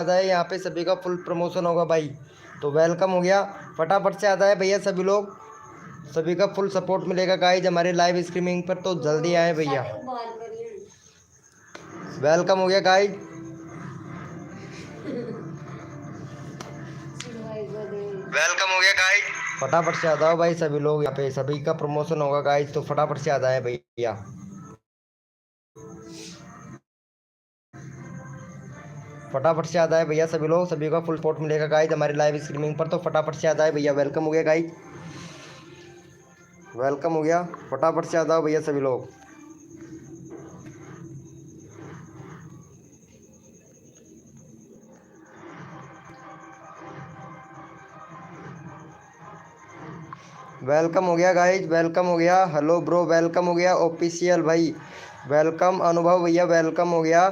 आ जाए, यहाँ पे सभी का फुल प्रमोशन होगा भाई। तो वेलकम हो गया, फटाफट से आ जाए भैया सभी लोग, सभी का फुल सपोर्ट मिलेगा गाइज हमारे लाइव स्ट्रीमिंग पर, तो जल्दी आए भैया। वेलकम हो गया गाइज। वेलकम हो गया गाइज, फटाफट से आ जाओ भाई सभी लोग, यहाँ पे सभी का प्रमोशन होगा गाइज, तो फटाफट से आ जाए भैया। फटाफट से आ जाए भैया सभी लोग, सभी का फुल सपोर्ट मिलेगा गाइज हमारी लाइव स्ट्रीमिंग पर, तो फटाफट से आ जाए भैया। वेलकम हो गया गाइज, वेलकम हो गया, फटाफट से आ जाओ भैया सभी लोग। वेलकम हो गया गाइज, वेलकम हो गया। हेलो ब्रो, वेलकम हो गया ऑफिशियल भाई, वेलकम अनुभव भैया, वेलकम हो गया,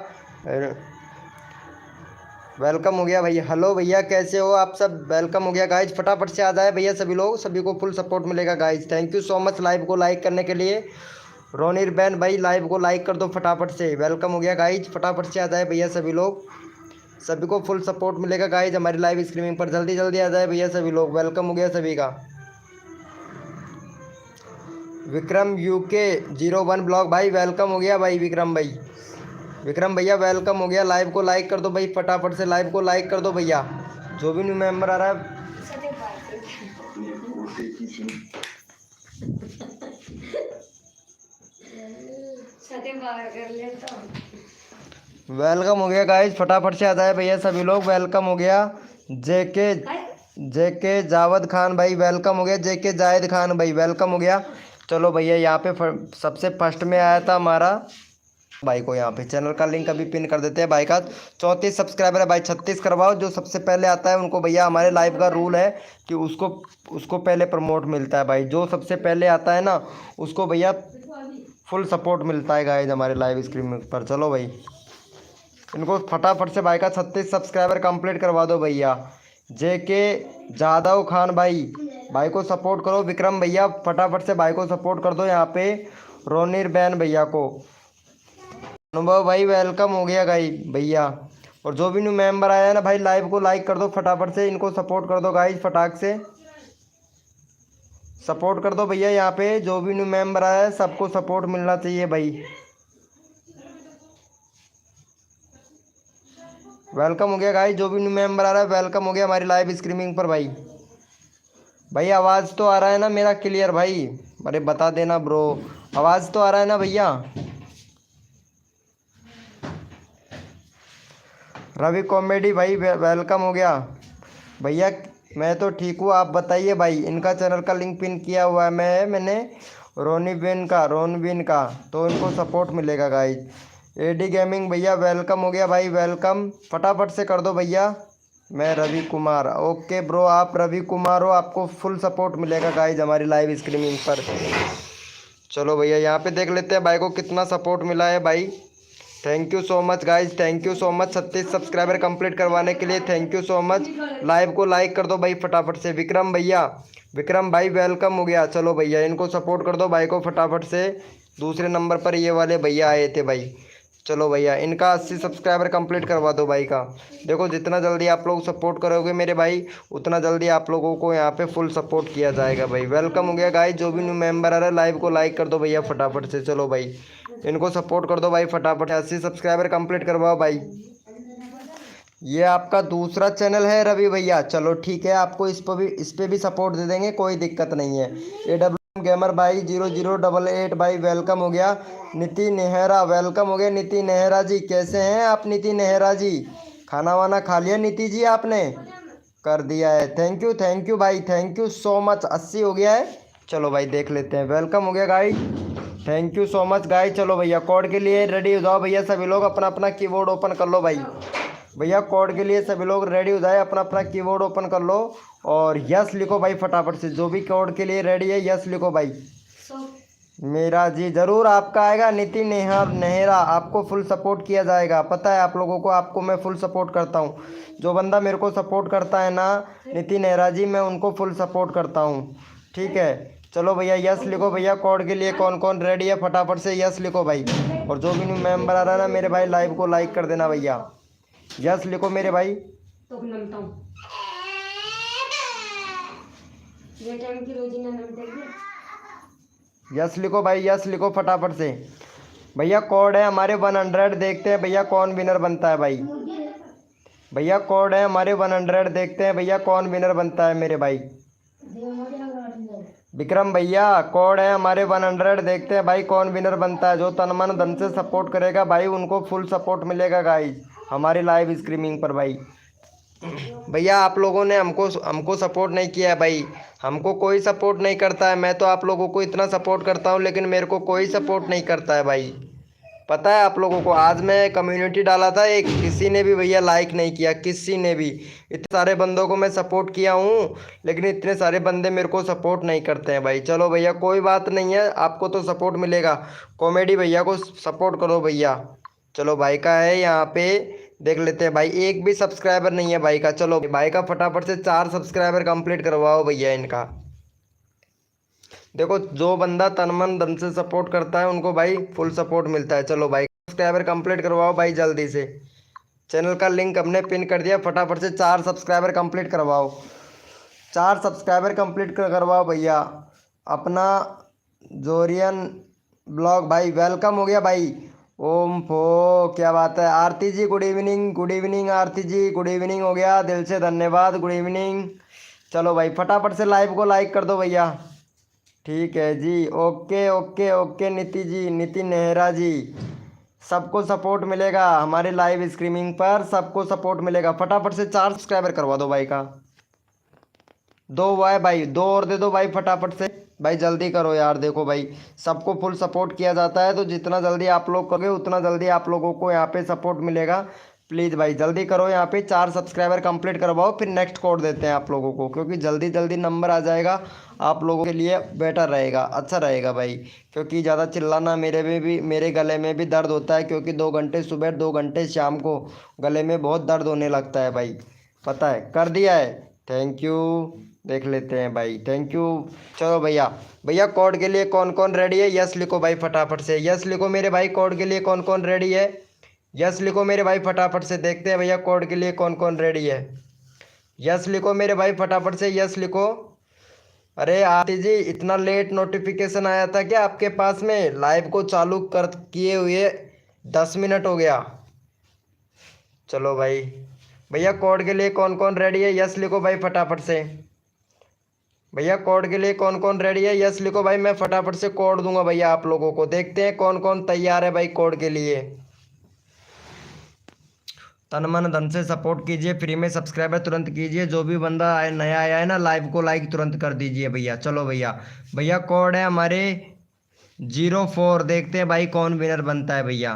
वेलकम हो गया भैया। हेलो भैया कैसे हो आप सब, वेलकम हो गया गाइज, फटाफट से आ जाए भैया सभी लोग, सभी को फुल सपोर्ट मिलेगा guys. Thank you so much live को लाइक करने के लिए। रोनिर बैन भाई लाइव को लाइक कर दो फटाफट से। वेलकम हो गया गाइज, फटाफट से आ जाए भैया सभी लोग, सभी को फुल सपोर्ट मिलेगा गाइज हमारी लाइव स्ट्रीमिंग पर, जल्दी जल्दी आ जाए भैया सभी लोग। वेलकम हो गया सभी का। विक्रम यूके 01 ब्लॉग भाई, वेलकम हो गया भाई विक्रम भाई, विक्रम भैया वेलकम हो गया। लाइव को लाइक कर दो भाई, फटाफट से लाइव को लाइक कर दो भैया, जो भी न्यू मेंबर आ रहा है। वेलकम हो गया गाइज, फटाफट से आ जाए भैया सभी लोग। वेलकम हो गया जेके जेके जावेद खान भाई, वेलकम हो गया जेके जावेद खान भाई, वेलकम हो गया। चलो भैया यहाँ पे सबसे फर्स्ट में आया था हमारा भाई को, यहाँ पे चैनल का लिंक अभी पिन कर देते हैं भाई का। 34 सब्सक्राइबर है भाई, 36 करवाओ, जो सबसे पहले आता है उनको भैया, हमारे लाइव का रूल है कि उसको उसको पहले प्रमोट मिलता है भाई, जो सबसे पहले आता है ना उसको भैया फुल सपोर्ट मिलता है गाइज हमारे लाइव स्ट्रीम पर। चलो भाई इनको फटाफट से भाई का 36 सब्सक्राइबर कंप्लीट करवा दो भैया। जेके जादव खान भाई, भाई को सपोर्ट करो। विक्रम भैया फटाफट से भाई को सपोर्ट कर दो यहाँ पे। रोनिर बैन भैया को। अनुभव भाई वेलकम हो गया गाई भैया। और जो भी न्यू मेंबर आया है ना भाई, लाइव को लाइक कर दो फटाफट से, इनको सपोर्ट कर दो गाइज, फटाक से सपोर्ट कर दो भैया। यहाँ पे जो भी न्यू मेंबर आया है सबको सपोर्ट मिलना चाहिए भाई। वेलकम हो गया गाइज, जो भी न्यू मेंबर आ रहा है वेलकम हो गया हमारी लाइव स्ट्रीमिंग पर भाई। भाई आवाज़ तो आ रहा है ना मेरा क्लियर भाई, अरे बता देना ब्रो, आवाज़ तो आ रहा है ना भैया। रवि कॉमेडी भाई वेलकम हो गया भैया। मैं तो ठीक हूँ, आप बताइए भाई। इनका चैनल का लिंक पिन किया हुआ है मैंने रोनविन का, तो इनको सपोर्ट मिलेगा गाइज। एडी गेमिंग भैया वेलकम हो गया भाई, वेलकम फटाफट से कर दो भैया। मैं रवि कुमार, ओके ब्रो आप रवि कुमार हो, आपको फुल सपोर्ट मिलेगा गाइज हमारी लाइव स्ट्रीमिंग पर। चलो भैया यहाँ पे देख लेते हैं भाई को कितना सपोर्ट मिला है भाई। Thank you so much guys, thank you so much 36 subscriber complete करवाने के लिए, thank you so much. Live को लाइक कर दो भाई फटाफट से। विक्रम भैया, विक्रम भाई वेलकम हो गया। चलो भैया इनको सपोर्ट कर दो भाई को फटाफट से। दूसरे नंबर पर ये वाले भैया आए थे भाई। चलो भैया इनका 80 सब्सक्राइबर कंप्लीट करवा दो भाई का। देखो जितना जल्दी आप लोग सपोर्ट करोगे मेरे भाई, उतना जल्दी आप लोगों को यहाँ पे फुल सपोर्ट किया जाएगा भाई। वेलकम हो गया गाइज, जो भी न्यू मेंबर आ रहा है लाइव को लाइक कर दो भैया फटाफट से। चलो भाई इनको सपोर्ट कर दो भाई फटाफट, 80 सब्सक्राइबर कंप्लीट करवाओ भाई। ये आपका दूसरा चैनल है रवि भैया, चलो ठीक है, आपको इस पे भी सपोर्ट दे देंगे, कोई दिक्कत नहीं है। AWM गेमर भाई 0088 भाई वेलकम हो गया। नीति नेहरा वेलकम हो गया। नीति नेहरा जी कैसे हैं आप नीति नेहरा जी, खाना वाना खा लिया नीति जी आपने? कर दिया है, थैंक यू भाई, थैंक यू सो मच। 80 हो गया है, चलो भाई देख लेते हैं। वेलकम हो गया guys, thank you so much guys. चलो भैया कोड के लिए रेडी हो जाओ भैया सभी लोग, अपना अपना कीबोर्ड ओपन कर लो भाई। भैया कोड के लिए सभी लोग रेडी हो जाए, अपना अपना कीबोर्ड ओपन कर लो और यस लिखो भाई फटाफट से। जो भी कोड के लिए रेडी है यस लिखो भाई। मेरा जी ज़रूर आपका आएगा। नीति नेहरा आपको फुल सपोर्ट किया जाएगा, पता है आप लोगों को, आपको मैं फुल सपोर्ट करता हूँ। जो बंदा मेरे को सपोर्ट करता है ना नीति नेहरा जी, मैं उनको फुल सपोर्ट करता हूँ, ठीक है। चलो भैया यस लिखो भैया। कोड के लिए कौन कौन रेडी है फटाफट से यस लिखो भाई। और जो भी न्यू मेंबर आ रहा है ना मेरे भाई, लाइव को लाइक कर देना भैया। यस लिखो मेरे भाई। तो नमता हूँ ये टाइम की रोजी ना नमते हैं। यस लिखो भाई, यस लिखो फटाफट से। भैया कोड है हमारे 100, देखते हैं भैया कौन विनर बनता है भाई। भैया कोड है हमारे 100, देखते हैं भैया कौन विनर बनता है मेरे भाई। विक्रम भैया कोड है हमारे 100, देखते हैं भाई कौन विनर बनता है। जो तन मन धन से सपोर्ट करेगा भाई उनको फुल सपोर्ट मिलेगा गाइस हमारी लाइव स्ट्रीमिंग पर भाई। भैया आप लोगों ने हमको हमको सपोर्ट नहीं किया है भाई, हमको कोई सपोर्ट नहीं करता है। मैं तो आप लोगों को इतना सपोर्ट करता हूँ लेकिन मेरे को कोई सपोर्ट नहीं करता है भाई। पता है आप लोगों को, आज मैं कम्युनिटी डाला था एक, किसी ने भी भैया लाइक नहीं किया, किसी ने भी। इतने सारे बंदों को मैं सपोर्ट किया हूँ लेकिन इतने सारे बंदे मेरे को सपोर्ट नहीं करते हैं भाई। चलो भैया कोई बात नहीं है, आपको तो सपोर्ट मिलेगा। कॉमेडी भैया को सपोर्ट करो भैया। चलो भाई का है यहाँ पे, देख लेते हैं भाई। एक भी सब्सक्राइबर नहीं है भाई का। चलो भाई का फटाफट से 4 सब्सक्राइबर कंप्लीट करवाओ भैया इनका। देखो जो बंदा तन मन धन से सपोर्ट करता है उनको भाई फुल सपोर्ट मिलता है। चलो भाई सब्सक्राइबर कंप्लीट करवाओ भाई जल्दी से। चैनल का लिंक हमने पिन कर दिया, फटाफट से 4 सब्सक्राइबर कंप्लीट करवाओ। 4 सब्सक्राइबर कंप्लीट करवाओ भैया। अपना जोरियन ब्लॉग भाई वेलकम हो गया भाई। ओम फो क्या बात है। आरती जी गुड इवनिंग, गुड इवनिंग आरती जी, गुड इवनिंग हो गया, दिल से धन्यवाद, गुड इवनिंग। चलो भाई फटाफट से लाइव को लाइक कर दो भैया। ठीक है जी, ओके ओके ओके नीति जी, नीति नेहरा जी। सबको सपोर्ट मिलेगा हमारे लाइव स्ट्रीमिंग पर, सबको सपोर्ट मिलेगा। फटाफट से 4 सब्सक्राइबर करवा दो भाई का। 2 हुआ है भाई, 2 और दे दो भाई फटाफट से भाई, जल्दी करो यार। देखो भाई सबको फुल सपोर्ट किया जाता है तो जितना जल्दी आप लोग करोगे उतना जल्दी आप लोगों को यहाँ पे सपोर्ट मिलेगा। प्लीज़ भाई जल्दी करो, यहाँ पे 4 सब्सक्राइबर कंप्लीट करवाओ, फिर नेक्स्ट कोड देते हैं आप लोगों को, क्योंकि जल्दी जल्दी नंबर आ जाएगा आप लोगों के लिए बेटर रहेगा, अच्छा रहेगा भाई। क्योंकि ज़्यादा चिल्लाना मेरे में भी, मेरे गले में भी दर्द होता है, क्योंकि 2 घंटे सुबह 2 घंटे शाम को गले में बहुत दर्द होने लगता है भाई। पता है, कर दिया है, थैंक यू। देख लेते हैं भाई, थैंक यू। चलो भैया, भैया कोड के लिए कौन कौन रेडी है? यस लिखो भाई फटाफट से, यस लिखो मेरे भाई। कोड के लिए कौन कौन रेडी है? यस लिखो मेरे भाई फटाफट से, देखते हैं भैया कोड के लिए कौन कौन रेडी है। यस लिखो मेरे भाई फटाफट से, यस लिखो। अरे आरती जी इतना लेट नोटिफिकेशन आया था क्या आपके पास में? लाइव को चालू कर किए हुए 10 मिनट हो गया। चलो भाई, भैया कोड के लिए कौन कौन रेडी है? यस लिखो भाई फटाफट से। भैया कोड के लिए कौन कौन रेडी है? यस लिखो भाई, मैं फटाफट से कोड दूंगा भैया आप लोगों को। देखते हैं कौन कौन तैयार है भाई कोड के लिए। तन मन धन से सपोर्ट कीजिए, फ्री में सब्सक्राइबर तुरंत कीजिए। जो भी बंदा नया आया है ना, लाइव को लाइक तुरंत कर दीजिए भैया। चलो भैया, भैया कोड है हमारे 04, देखते हैं भाई कौन विनर बनता है भैया।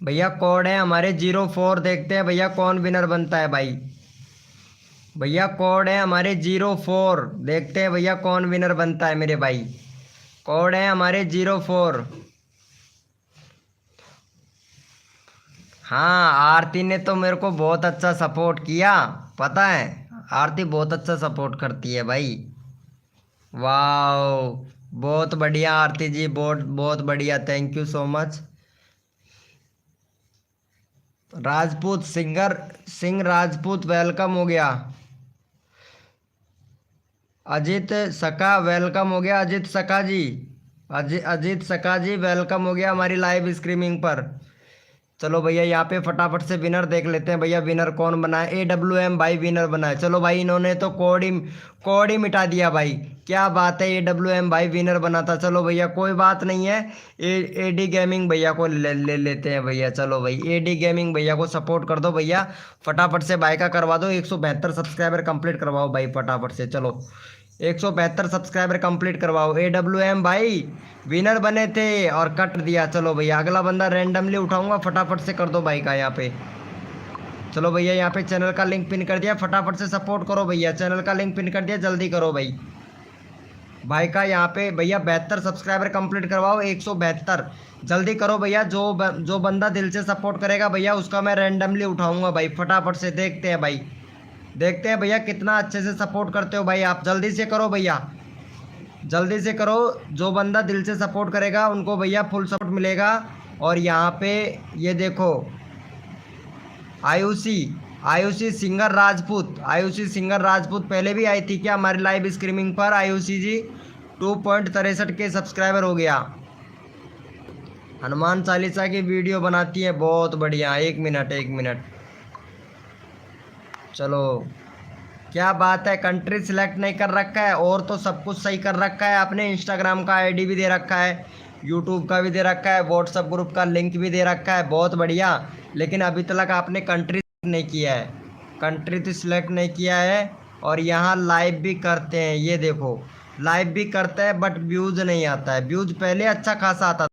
भैया कोड है हमारे 04, देखते हैं भैया कौन विनर बनता है भाई। भैया कोड है हमारे 04, देखते हैं भैया कौन विनर बनता है मेरे भाई। कोड है हमारे 04। हाँ आरती ने तो मेरे को बहुत अच्छा सपोर्ट किया, पता है आरती बहुत अच्छा सपोर्ट करती है भाई। वाह बहुत बढ़िया आरती जी, बहुत बहुत बढ़िया, thank you so much. Rajput Singh Rajput welcome हो गया। अजीत सका वेलकम हो गया, अजीत सका जी, अजीत सका जी वेलकम हो गया हमारी लाइव स्ट्रीमिंग पर। चलो भैया यहाँ पे फटाफट से विनर देख लेते हैं भैया, विनर कौन बना है? AWM भाई विनर बना है। चलो भाई इन्होंने तो कोड ही मिटा दिया भाई, क्या बात है। AWM भाई विनर बना था। चलो भैया कोई बात नहीं है, AD गेमिंग भैया को ले लेते हैं भैया। चलो भाई AD गेमिंग भैया को सपोर्ट कर दो भैया, फटाफट से भाई का करवा दो। 172 सब्सक्राइबर कंप्लीट करवाओ भाई फटाफट से। चलो 172 सब्सक्राइबर कंप्लीट करवाओ। AWM भाई विनर बने थे और कट दिया। चलो भैया अगला बंदा रैंडमली उठाऊंगा, फटाफट से कर दो भाई का यहाँ पे। चलो भैया यहाँ पे चैनल का लिंक पिन कर दिया, फटाफट से सपोर्ट करो भैया। चैनल का लिंक पिन कर दिया, जल्दी करो भाई। भाई का यहाँ पे भैया 72 सब्सक्राइबर कंप्लीट करवाओ, 172 जल्दी करो भैया। जो बंदा दिल से सपोर्ट करेगा भैया उसका मैं रैंडमली उठाऊंगा भाई, फटाफट से। देखते हैं भाई, देखते हैं भैया कितना अच्छे से सपोर्ट करते हो भाई आप। जल्दी से करो भैया, जल्दी से करो। जो बंदा दिल से सपोर्ट करेगा उनको भैया फुल सपोर्ट मिलेगा। और यहाँ पे ये देखो आयुषी सिंगर राजपूत, आयुषी सिंगर राजपूत पहले भी आई थी क्या हमारी लाइव स्ट्रीमिंग पर? आयुषी जी 2.63 के सब्सक्राइबर हो गया। हनुमान चालीसा की वीडियो बनाती है, बहुत बढ़िया। 1 मिनट चलो, क्या बात है। कंट्री सिलेक्ट नहीं कर रखा है और तो सब कुछ सही कर रखा है आपने। इंस्टाग्राम का आईडी भी दे रखा है, यूट्यूब का भी दे रखा है, व्हाट्सएप ग्रुप का लिंक भी दे रखा है, बहुत बढ़िया। लेकिन अभी तक आपने कंट्री नहीं किया है, कंट्री तो सिलेक्ट नहीं किया है। और यहाँ लाइव भी करते हैं, ये देखो लाइव भी करते हैं बट व्यूज़ नहीं आता है। व्यूज़ पहले अच्छा खासा आता था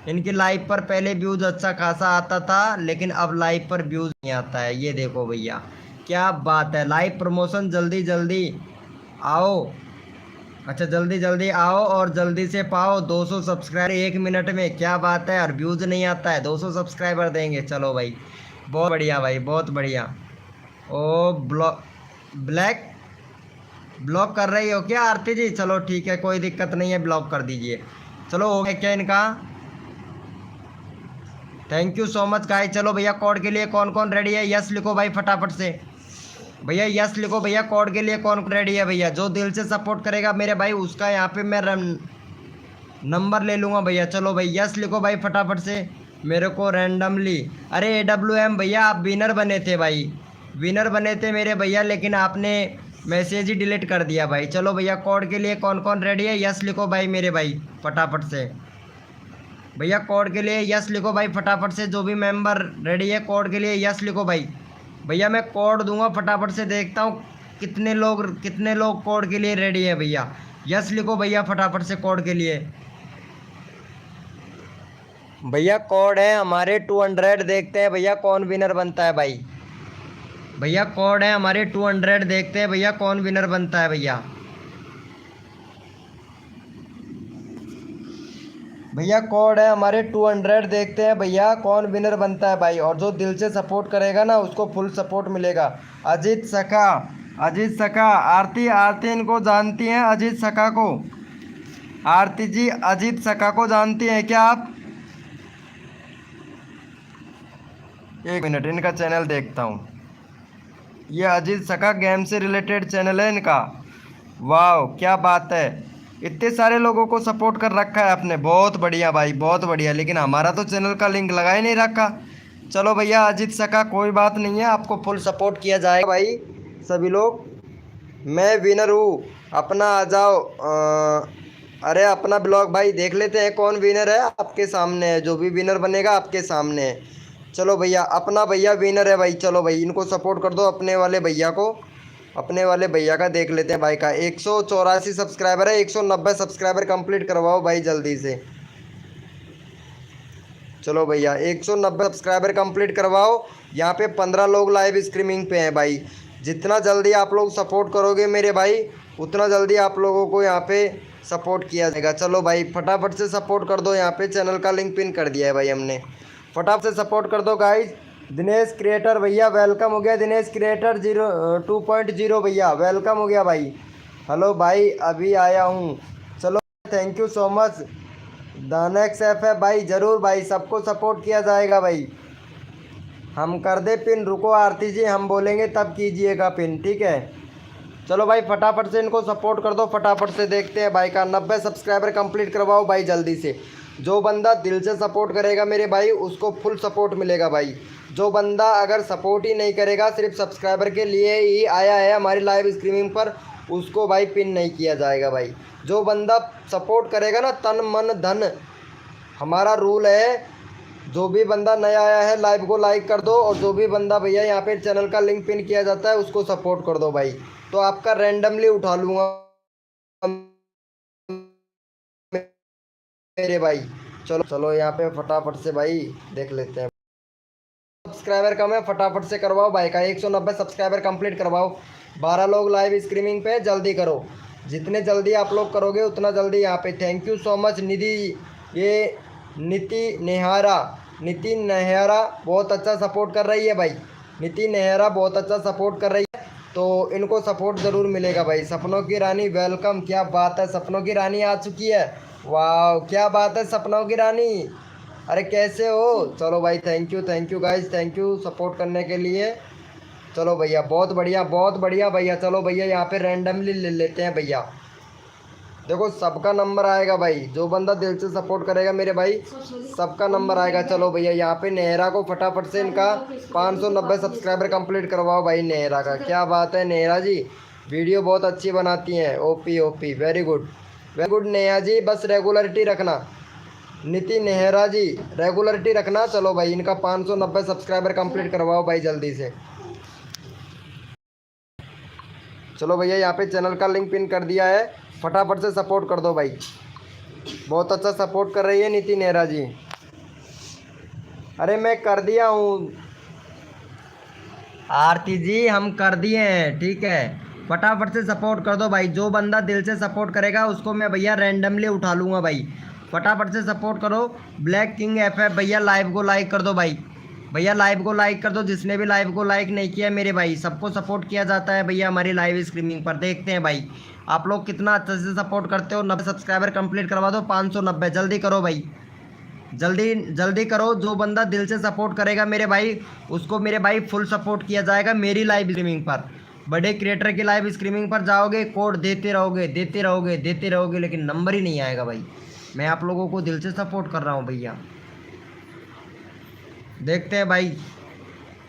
इनकी लाइव पर, पहले व्यूज़ अच्छा खासा आता था, लेकिन अब लाइव पर व्यूज़ नहीं आता है। ये देखो भैया, क्या बात है। लाइव प्रमोशन जल्दी जल्दी आओ, अच्छा जल्दी जल्दी आओ और जल्दी से पाओ 200 सब्सक्राइबर 1 मिनट में। क्या बात है। और व्यूज़ नहीं आता है, 200 सब्सक्राइबर देंगे। चलो भाई, बहुत बढ़िया भाई, बहुत बढ़िया। ओ ब्लॉक कर रही हो क्या आरती जी? चलो ठीक है, कोई दिक्कत नहीं है, ब्लॉक कर दीजिए। चलो हो गया क्या इनका? Thank you so much guys. चलो भैया, कोड के लिए कौन कौन रेडी है? यस लिखो भाई फटाफट से। भैया यस लिखो भैया, कोड के लिए कौन रेडी है भैया? जो दिल से सपोर्ट करेगा मेरे भाई, उसका यहाँ पे मैं नंबर ले लूँगा भैया। चलो भाई यस लिखो भाई फटाफट से, मेरे को रैंडमली। अरे AWM भैया, आप विनर बने थे भाई, विनर बने थे मेरे भैया, लेकिन आपने मैसेज ही डिलीट कर दिया भाई। चलो भैया, कोड के लिए कौन कौन रेडी है? यस लिखो भाई मेरे भाई फटाफट से। भैया कोड के लिए यस लिखो भाई फटाफट से। जो भी मेंबर रेडी है कोड के लिए यस लिखो भाई। भैया मैं कोड दूंगा, फटाफट से देखता हूँ कितने लोग कोड के लिए रेडी है भैया। यस लिखो भैया फटाफट से कोड के लिए। भैया कोड है हमारे 200, देखते हैं भैया कौन विनर बनता है भाई। भैया कोड है हमारे 200, देखते हैं भैया कौन विनर बनता है भैया। भैया कोड है हमारे 200, देखते हैं भैया कौन विनर बनता है भाई। और जो दिल से सपोर्ट करेगा ना, उसको फुल सपोर्ट मिलेगा। अजीत सका आरती इनको जानती हैं? अजीत सका को, आरती जी अजीत सका को जानती हैं क्या आप? 1 मिनट, इनका चैनल देखता हूँ। ये अजीत सका गेम से रिलेटेड चैनल है इनका। वाह क्या बात है, इतने सारे लोगों को सपोर्ट कर रखा है आपने, बहुत बढ़िया भाई, बहुत बढ़िया। लेकिन हमारा तो चैनल का लिंक लगा ही नहीं रखा। चलो भैया अजीत सका, कोई बात नहीं है, आपको फुल सपोर्ट किया जाएगा भाई। सभी लोग, मैं विनर हूँ, अपना आ जाओ। अरे अपना ब्लॉग भाई देख लेते हैं कौन विनर है। आपके सामने है, जो भी विनर बनेगा आपके सामने है। चलो भैया, अपना भैया विनर है भाई। चलो भाई इनको सपोर्ट कर दो, अपने वाले भैया को, अपने वाले भैया का देख लेते हैं भाई का। 184 सब्सक्राइबर है, 190 सब्सक्राइबर कंप्लीट करवाओ भाई जल्दी से। चलो भैया 190 सब्सक्राइबर कंप्लीट करवाओ। यहाँ पे 15 लोग लाइव स्ट्रीमिंग पे हैं भाई। जितना जल्दी आप लोग सपोर्ट करोगे मेरे भाई, उतना जल्दी आप लोगों को यहाँ पे सपोर्ट किया जाएगा। चलो भाई फटाफट से सपोर्ट कर दो। यहाँ पे चैनल का लिंक पिन कर दिया है भाई हमने, फटाफट से सपोर्ट कर दो गाइज। दिनेश क्रिएटर भैया वेलकम हो गया। दिनेश क्रिएटर 2.0 भैया वेलकम हो गया भाई। हेलो भाई अभी आया हूँ। चलो थैंक यू सो मच। दानेक्स एफ है भाई, ज़रूर भाई, सबको सपोर्ट किया जाएगा भाई। हम कर दे पिन, रुको आरती जी हम बोलेंगे तब कीजिएगा पिन, ठीक है। चलो भाई फटाफट से इनको सपोर्ट कर दो, फटाफट से देखते हैं भाई का 90 सब्सक्राइबर कंप्लीट करवाओ भाई जल्दी से। जो बंदा दिल से सपोर्ट करेगा मेरे भाई, उसको फुल सपोर्ट मिलेगा भाई। जो बंदा अगर सपोर्ट ही नहीं करेगा, सिर्फ सब्सक्राइबर के लिए ही आया है हमारी लाइव स्ट्रीमिंग पर, उसको भाई पिन नहीं किया जाएगा भाई। जो बंदा सपोर्ट करेगा ना, तन मन धन, हमारा रूल है। जो भी बंदा नया आया है लाइव को लाइक कर दो, और जो भी बंदा भैया यहाँ पे चैनल का लिंक पिन किया जाता है उसको सपोर्ट कर दो भाई। तो आपका रैंडमली उठा लूँगा मेरे भाई। चलो चलो यहाँ पे फटाफट से भाई देख लेते हैं। सब्सक्राइबर कम है, फटाफट से करवाओ भाई का 190 सब्सक्राइबर कंप्लीट करवाओ। 12 लोग लाइव स्ट्रीमिंग पे, जल्दी करो। जितने जल्दी आप लोग करोगे उतना जल्दी यहाँ पे। थैंक यू सो मच निधि, ये नीति नेहारा बहुत अच्छा सपोर्ट कर रही है भाई। नीति नेहारा बहुत अच्छा सपोर्ट कर रही है, तो इनको सपोर्ट ज़रूर मिलेगा भाई। सपनों की रानी वेलकम, क्या बात है, सपनों की रानी आ चुकी है। वाह क्या बात है सपनों की रानी, अरे कैसे हो? चलो भाई, thank you guys, thank you support करने के लिए। चलो भैया, बहुत बढ़िया भैया। चलो भैया, यहाँ पे रैंडमली ले लेते हैं भैया। देखो सबका नंबर आएगा भाई, जो बंदा दिल से सपोर्ट करेगा मेरे भाई सबका नंबर आएगा। चलो भैया, यहाँ पे नेहरा को फटाफट से इनका 590 सब्सक्राइबर कंप्लीट करवाओ भाई नेहरा का। क्या बात है नेहरा जी, वीडियो बहुत अच्छी बनाती हैं। OP very good Neha ji, बस रेगुलरिटी रखना। नीति नेहरा जी, रेगुलरिटी रखना। चलो भाई, इनका 590 सब्सक्राइबर कंप्लीट करवाओ भाई जल्दी से। चलो भैया, यहाँ पे चैनल का लिंक पिन कर दिया है, फटाफट से सपोर्ट कर दो भाई। बहुत अच्छा सपोर्ट कर रही है नीति नेहरा जी। अरे मैं कर दिया हूँ आरती जी, हम कर दिए हैं, ठीक है। फटाफट से सपोर्ट कर दो भाई। जो बंदा दिल से सपोर्ट करेगा उसको मैं भैया रैंडमली उठा लूँगा भाई। फटाफट से सपोर्ट करो। ब्लैक किंग FF भैया, लाइव को लाइक कर दो भाई। भैया लाइव को लाइक कर दो। जिसने भी लाइव को लाइक नहीं किया मेरे भाई, सबको सपोर्ट किया जाता है भैया हमारी लाइव स्ट्रीमिंग पर। देखते हैं भाई आप लोग कितना अच्छे से सपोर्ट करते हो। 90 सब्सक्राइबर कंप्लीट करवा दो, 590 जल्दी करो भाई, जल्दी करो। जो बंदा दिल से सपोर्ट करेगा मेरे भाई, उसको मेरे भाई फुल सपोर्ट किया जाएगा मेरी लाइव स्ट्रीमिंग पर। बड़े क्रिएटर की लाइव स्ट्रीमिंग पर जाओगे, कोड देते रहोगे, लेकिन नंबर ही नहीं आएगा भाई। मैं आप लोगों को दिल से सपोर्ट कर रहा हूँ भैया। देखते हैं भाई।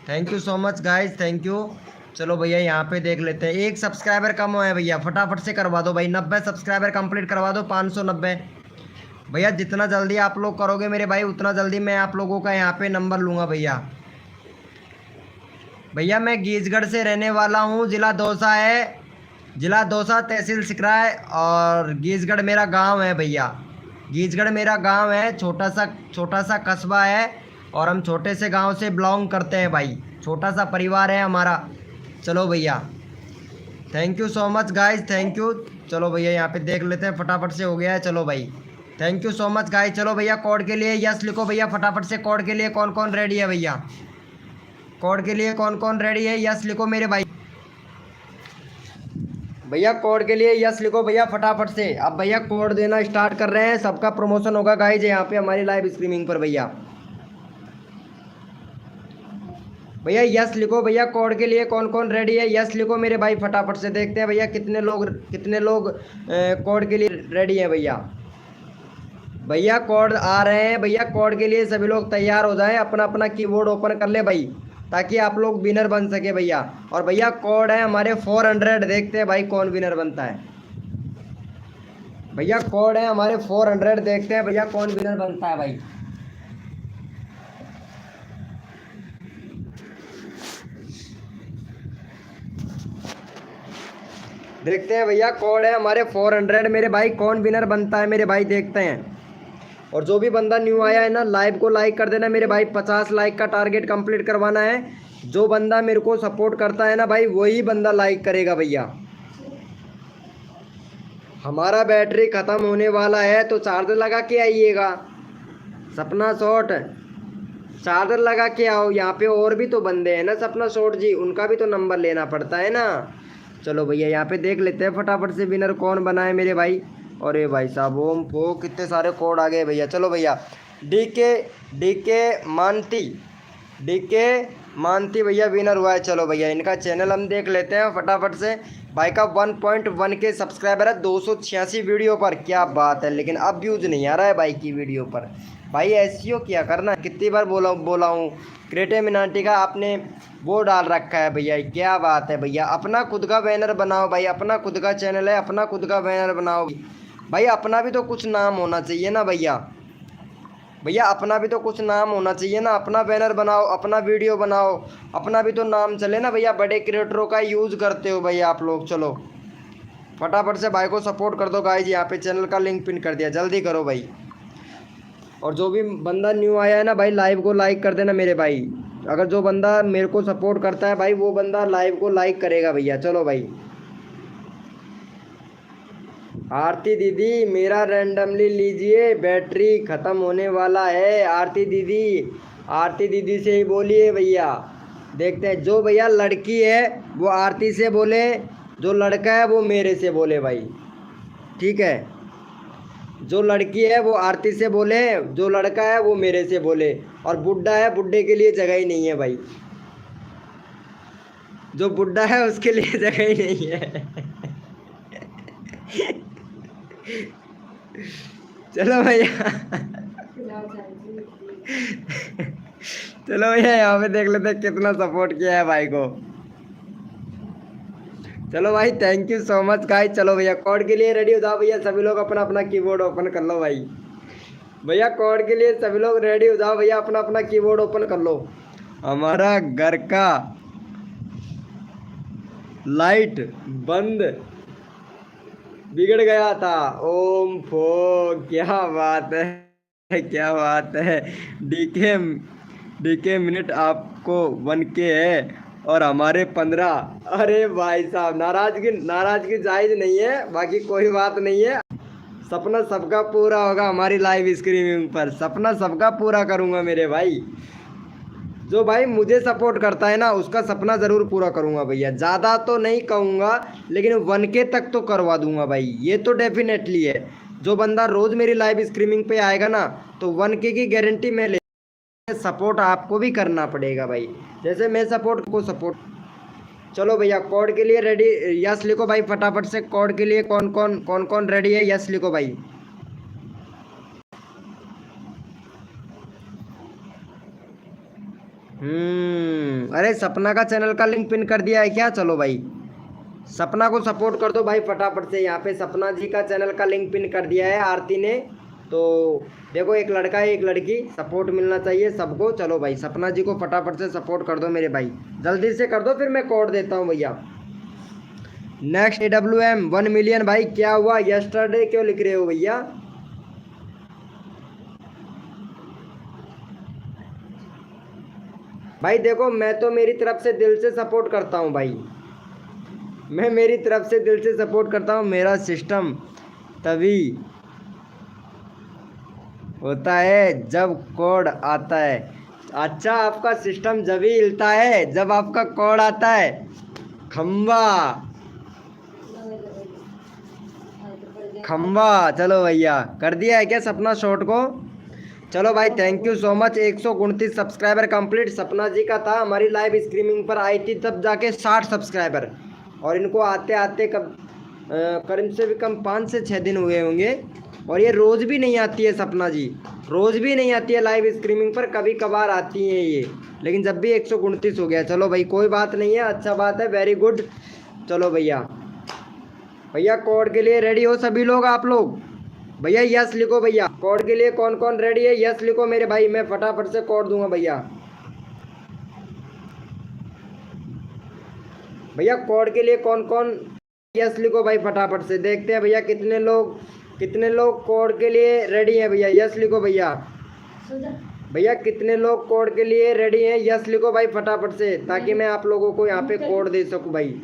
Thank you so much guys, thank you. चलो भैया, यहाँ पे देख लेते हैं। एक सब्सक्राइबर कम हुआ है भैया, फटाफट से करवा दो भाई। 90 सब्सक्राइबर कंप्लीट करवा दो, 590 भैया। जितना जल्दी आप लोग करोगे मेरे भाई, उतना जल्दी मैं आप लोगों का यहाँ पे नंबर लूँगा भैया। भैया मैं गीजगढ़ से रहने वाला हूँ, ज़िला दौसा है, ज़िला दौसा, तहसील सिकराय, और गीजगढ़ मेरा गांव है भैया। गीजगढ़ मेरा गांव है, छोटा सा कस्बा है, और हम छोटे से गांव से बिलोंग करते हैं भाई। छोटा सा परिवार है हमारा। चलो भैया, thank you so much guys, thank you. चलो भैया, यहाँ पे देख लेते हैं, फटाफट से हो गया है। चलो भाई, thank you so much guys. चलो भैया, कोड के लिए यस लिखो भैया फटाफट से। कोड के लिए कौन कौन रेडी है भैया? कोड के लिए कौन कौन रेडी है? यस लिखो मेरे भाई। भैया कोड के लिए यस लिखो भैया फटाफट से। अब भैया कोड देना स्टार्ट कर रहे हैं, सबका प्रमोशन होगा गाइज यहाँ पे हमारी लाइव स्ट्रीमिंग पर। भैया यस लिखो भैया। कोड के लिए कौन कौन रेडी है? यस लिखो मेरे भाई फटाफट से। देखते हैं भैया कितने लोग कोड के लिए रेडी हैं भैया। भैया कोड आ रहे हैं भैया। कोड के लिए सभी लोग तैयार हो जाएं, अपना अपना कीबोर्ड ओपन कर ले भाई, ताकि आप लोग विनर बन सके भैया। और भैया कोड है हमारे 400। देखते हैं भाई कौन विनर बनता है। भैया कोड है हमारे 400। देखते हैं भैया कौन विनर बनता है भाई। देखते हैं भैया, कोड है हमारे 400 मेरे भाई, कौन विनर बनता है मेरे भाई, देखते हैं। और जो भी बंदा न्यू आया है ना, लाइव को लाइक कर देना मेरे भाई। 50 लाइक का टारगेट कंप्लीट करवाना है। जो बंदा मेरे को सपोर्ट करता है ना भाई, वही बंदा लाइक करेगा भैया। हमारा बैटरी ख़त्म होने वाला है, तो चार्जर लगा के आइएगा। सपना शॉट, चार्जर लगा के आओ। यहाँ पे और भी तो बंदे हैं ना सपना शॉट जी, उनका भी तो नंबर लेना पड़ता है ना। चलो भैया, यहाँ पे देख लेते हैं फटाफट से विनर कौन बना है मेरे भाई। अरे भाई साहब, ओम फो कितने सारे कोड आ गए भैया। चलो भैया, डीके मानती भैया विनर हुआ है। चलो भैया, इनका चैनल हम देख लेते हैं फटाफट से। भाई का 1.1 के सब्सक्राइबर है 286 वीडियो पर। क्या बात है, लेकिन अब व्यूज नहीं आ रहा है भाई की वीडियो पर। भाई एसईओ क्या करना, कितनी बार बोला हूँ। क्रेटे मिनाटी का आपने वो डाल रखा है भैया। क्या बात है भैया, अपना खुद का बैनर बनाओ भाई। अपना खुद का चैनल है, अपना खुद का बैनर बनाओ भाई। अपना भी तो कुछ नाम होना चाहिए ना भैया। अपना भी तो कुछ नाम होना चाहिए ना। अपना बैनर बनाओ, अपना वीडियो बनाओ, अपना भी तो नाम चले ना भैया। बड़े क्रिएटरों का यूज़ करते हो भैया आप लोग। चलो फटाफट से भाई को सपोर्ट कर दो गाइज। यहाँ पे चैनल का लिंक पिन कर दिया, जल्दी करो भाई। और जो भी बंदा न्यू आया है ना भाई, लाइव को लाइक कर देना मेरे भाई। अगर जो बंदा मेरे को सपोर्ट करता है भाई, वो बंदा लाइव को लाइक करेगा भैया। चलो भाई, आरती दीदी मेरा रैंडमली लीजिए, बैटरी ख़त्म होने वाला है। आरती दीदी से ही बोलिए भैया। देखते हैं, जो भैया लड़की है वो आरती से बोले, जो लड़का है वो मेरे से बोले भाई, ठीक है। जो लड़की है वो आरती से बोले, जो लड़का है वो मेरे से बोले, और बुड्ढा है, बुड्ढे के लिए जगह ही नहीं है भाई। जो बुड्ढा है उसके लिए जगह ही नहीं है। चलो भैया, चलो भैया यहाँ पे देख लेते हैं कितना सपोर्ट किया है भाई को। चलो भाई, thank you so much guys. चलो भैया कोड के लिए रेडी हो जाओ भैया, सभी लोग अपना अपना कीबोर्ड ओपन कर लो भाई। भैया कोड के लिए सभी लोग रेडी हो जाओ भैया, अपना अपना कीबोर्ड ओपन कर लो। हमारा घर का लाइट बंद बिगड़ गया था। ओम फो, क्या बात है, क्या बात है। डीके डीके मिनट आपको 1K है और हमारे 15। अरे भाई साहब, नाराजगी जायज नहीं है, बाकी कोई बात नहीं है। सपना सबका पूरा होगा हमारी लाइव स्ट्रीमिंग पर, सपना सबका पूरा करूंगा मेरे भाई। जो भाई मुझे सपोर्ट करता है ना, उसका सपना ज़रूर पूरा करूंगा भैया। ज़्यादा तो नहीं कहूँगा, लेकिन 1K तक तो करवा दूंगा भाई, ये तो डेफिनेटली है। जो बंदा रोज़ मेरी लाइव स्ट्रीमिंग पे आएगा ना, तो 1K की गारंटी मैं ले। सपोर्ट आपको भी करना पड़ेगा भाई, जैसे मैं सपोर्ट को सपोर्ट। चलो भैया कोड के लिए रेडी, यस लिखो भाई फटाफट से। कोड के लिए कौन कौन रेडी है, यस लिखो भाई। अरे सपना का चैनल का लिंक पिन कर दिया है क्या? चलो भाई सपना को सपोर्ट कर दो भाई फटाफट से। यहाँ पे सपना जी का चैनल का लिंक पिन कर दिया है आरती ने। तो देखो, एक लड़का है एक लड़की, सपोर्ट मिलना चाहिए सबको। चलो भाई सपना जी को फटाफट से सपोर्ट कर दो मेरे भाई, जल्दी से कर दो, फिर मैं कोड देता हूँ भैया। नेक्स्ट AWM 1 मिलियन भाई, क्या हुआ यस्टरडे क्यों लिख रहे हो भैया? भाई देखो, मैं तो मेरी तरफ से दिल से सपोर्ट करता हूँ भाई, मैं मेरी तरफ से दिल से सपोर्ट करता हूँ। मेरा सिस्टम तभी होता है जब कोड आता है। अच्छा, आपका सिस्टम जब ही हिलता है जब आपका कोड आता है। खम्बा खम्बा, चलो भैया कर दिया है क्या सपना शॉट को? चलो भाई thank you so much. 129 subscriber complete सपना जी का था। हमारी लाइव स्ट्रीमिंग पर आई थी तब जाके 60 सब्सक्राइबर, और इनको आते आते करीब से भी कम 5 से 6 दिन हुए होंगे। और ये रोज़ भी नहीं आती है सपना जी, रोज़ भी नहीं आती है लाइव स्ट्रीमिंग पर, कभी कभार आती हैं ये, लेकिन जब भी 129 हो गया। चलो भाई कोई बात नहीं है, अच्छा बात है, वेरी गुड। चलो भैया, भैया कोड के लिए रेडी हो सभी लोग? आप लोग भैया यस लिखो भैया। कोड के लिए कौन कौन रेडी है, यस लिखो मेरे भाई, मैं फटाफट से कोड दूंगा भैया। भैया कोड के लिए कौन कौन यस लिखो भाई फटाफट से, देखते हैं भैया कितने लोग कोड के लिए रेडी हैं भैया, यस लिखो भैया। भैया कितने लोग कोड के लिए रेडी हैं, यस लिखो भाई फटाफट से, ताकि मैं आप लोगों को यहाँ पे कोड दे सकूँ भाई।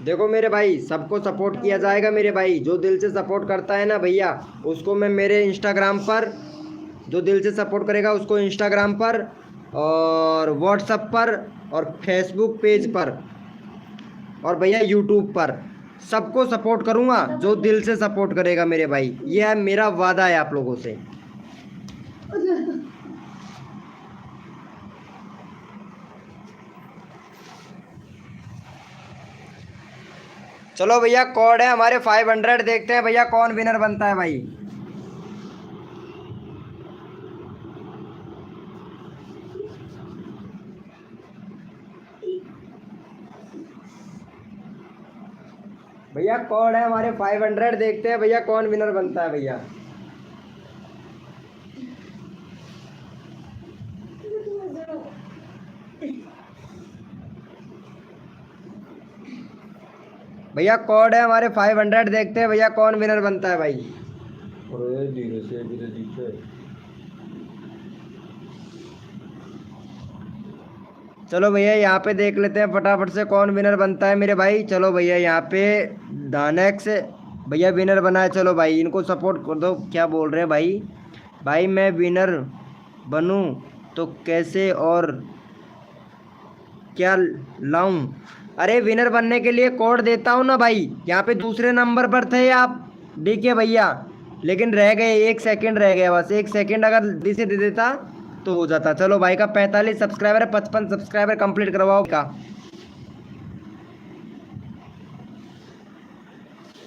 देखो मेरे भाई, सबको सपोर्ट किया जाएगा मेरे भाई। जो दिल से सपोर्ट करता है ना भैया, उसको मैं मेरे इंस्टाग्राम पर, जो दिल से सपोर्ट करेगा उसको इंस्टाग्राम पर और व्हाट्सएप पर और फेसबुक पेज पर और भैया यूट्यूब पर सबको सपोर्ट करूँगा, जो दिल से सपोर्ट करेगा मेरे भाई। ये है मेरा वादा है आप लोगों से। चलो भैया कोड है हमारे 500, देखते हैं भैया कौन विनर बनता है भाई। भैया कोड है हमारे 500, देखते हैं भैया कौन विनर बनता है भैया। भैया कोड है हमारे 500, देखते हैं भैया कौन विनर बनता है भाई। अरे धीरे से चलो भैया यहाँ पे देख लेते हैं फटाफट से कौन विनर बनता है मेरे भाई। चलो भैया यहाँ पे दानेक्स भैया विनर बना है। चलो भाई इनको सपोर्ट कर दो। क्या बोल रहे हैं भाई? भाई मैं विनर बनूं तो कैसे और क्या लाऊं? अरे विनर बनने के लिए कोड देता हूँ ना भाई, यहाँ पे दूसरे नंबर पर थे आप डीके भैया, लेकिन रह गए, 1 सेकंड रह गया बस, 1 सेकंड अगर जल्दी से दे देता तो हो जाता। चलो भाई का 45 सब्सक्राइबर है, 55 सब्सक्राइबर कंप्लीट करवाओ का।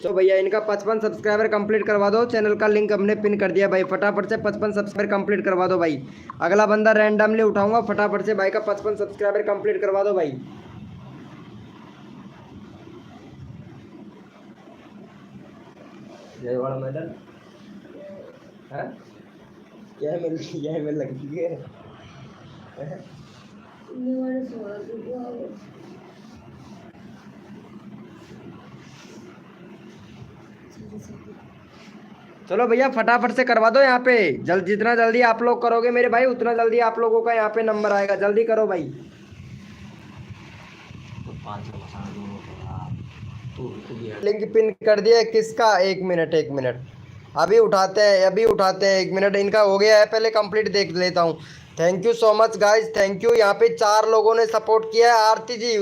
तो भैया इनका 55 सब्सक्राइबर कंप्लीट करवा दो, चैनल का लिंक हमने पिन कर दिया भाई, फटाफट से 55 सब्सक्राइबर कंप्लीट करवा दो भाई। अगला बंदा रैंडमली उठाऊंगा, फटाफट से भाई का 55 सब्सक्राइबर कंप्लीट करवा दो भाई। जय वाला मैडल है, यह मिल लगती है। चलो भैया फटाफट से करवा दो यहाँ पे, जितना जल्दी आप लोग करोगे मेरे भाई उतना जल्दी आप लोगों का यहाँ पे नंबर आएगा, जल्दी करो भाई। लिंक पिन कर दिया, किसका? 1 मिनट अभी उठाते हैं 1 मिनट, इनका हो गया है, पहले कंप्लीट देख लेता हूँ। Thank you so much guys, thank you. यहाँ पे 4 लोगों ने सपोर्ट किया है। आरती जी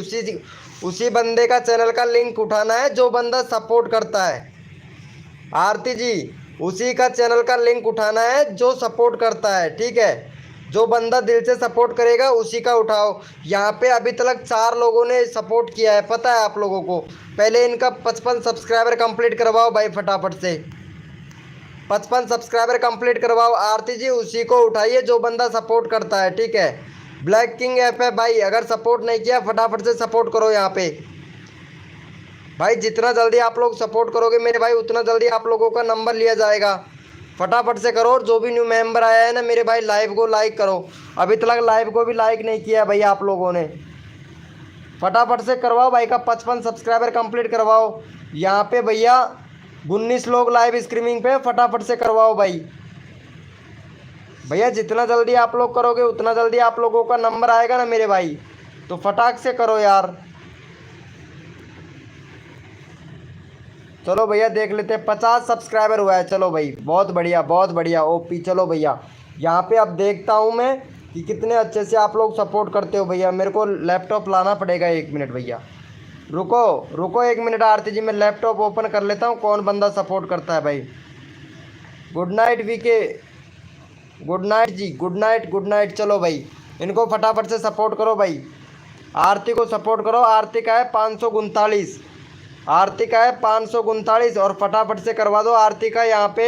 उसी बंदे का चैनल का लिंक उठाना है जो बंदा सपोर्ट करता है। आरती जी उसी का चैनल का लिंक उठाना है जो सपोर्ट करता है, ठीक है? जो बंदा दिल से सपोर्ट करेगा उसी का उठाओ। यहाँ पे अभी तक 4 लोगों ने सपोर्ट किया है, पता है आप लोगों को। पहले इनका 55 सब्सक्राइबर कंप्लीट करवाओ भाई फटाफट से, 55 सब्सक्राइबर कंप्लीट करवाओ। आरती जी उसी को उठाइए जो बंदा सपोर्ट करता है, ठीक है? ब्लैक किंग ऐप है भाई, अगर सपोर्ट नहीं किया फटाफट से सपोर्ट करो यहाँ पे भाई। जितना जल्दी आप लोग सपोर्ट करोगे मेरे भाई उतना जल्दी आप लोगों का नंबर लिया जाएगा। फटाफट से करो। और जो भी न्यू मेंबर आया है ना मेरे भाई, लाइव को लाइक करो। अभी तक लाइव को भी लाइक नहीं किया भाई आप लोगों ने, फटाफट से करवाओ भाई का 55 सब्सक्राइबर कंप्लीट करवाओ। यहाँ पे भैया 19 लोग लाइव स्ट्रीमिंग पे, फटाफट से करवाओ भाई। भैया जितना जल्दी आप लोग करोगे उतना जल्दी आप लोगों का नंबर आएगा ना मेरे भाई, तो फटाक से करो यार। चलो भैया देख लेते हैं, 50 सब्सक्राइबर हुआ है। चलो भाई बहुत बढ़िया ओपी। चलो भैया यहाँ पे अब देखता हूँ मैं कि कितने अच्छे से आप लोग सपोर्ट करते हो भैया। मेरे को लैपटॉप लाना पड़ेगा, 1 मिनट भैया, रुको 1 मिनट। आरती जी मैं लैपटॉप ओपन कर लेता हूँ, कौन बंदा सपोर्ट करता है भाई। Good night VK, good night ji, good night. चलो भाई इनको फटाफट से सपोर्ट करो भाई। आरती को सपोर्ट करो, आरती का है 539, आरती का है 539 और फटाफट से करवा दो आरती का यहाँ पे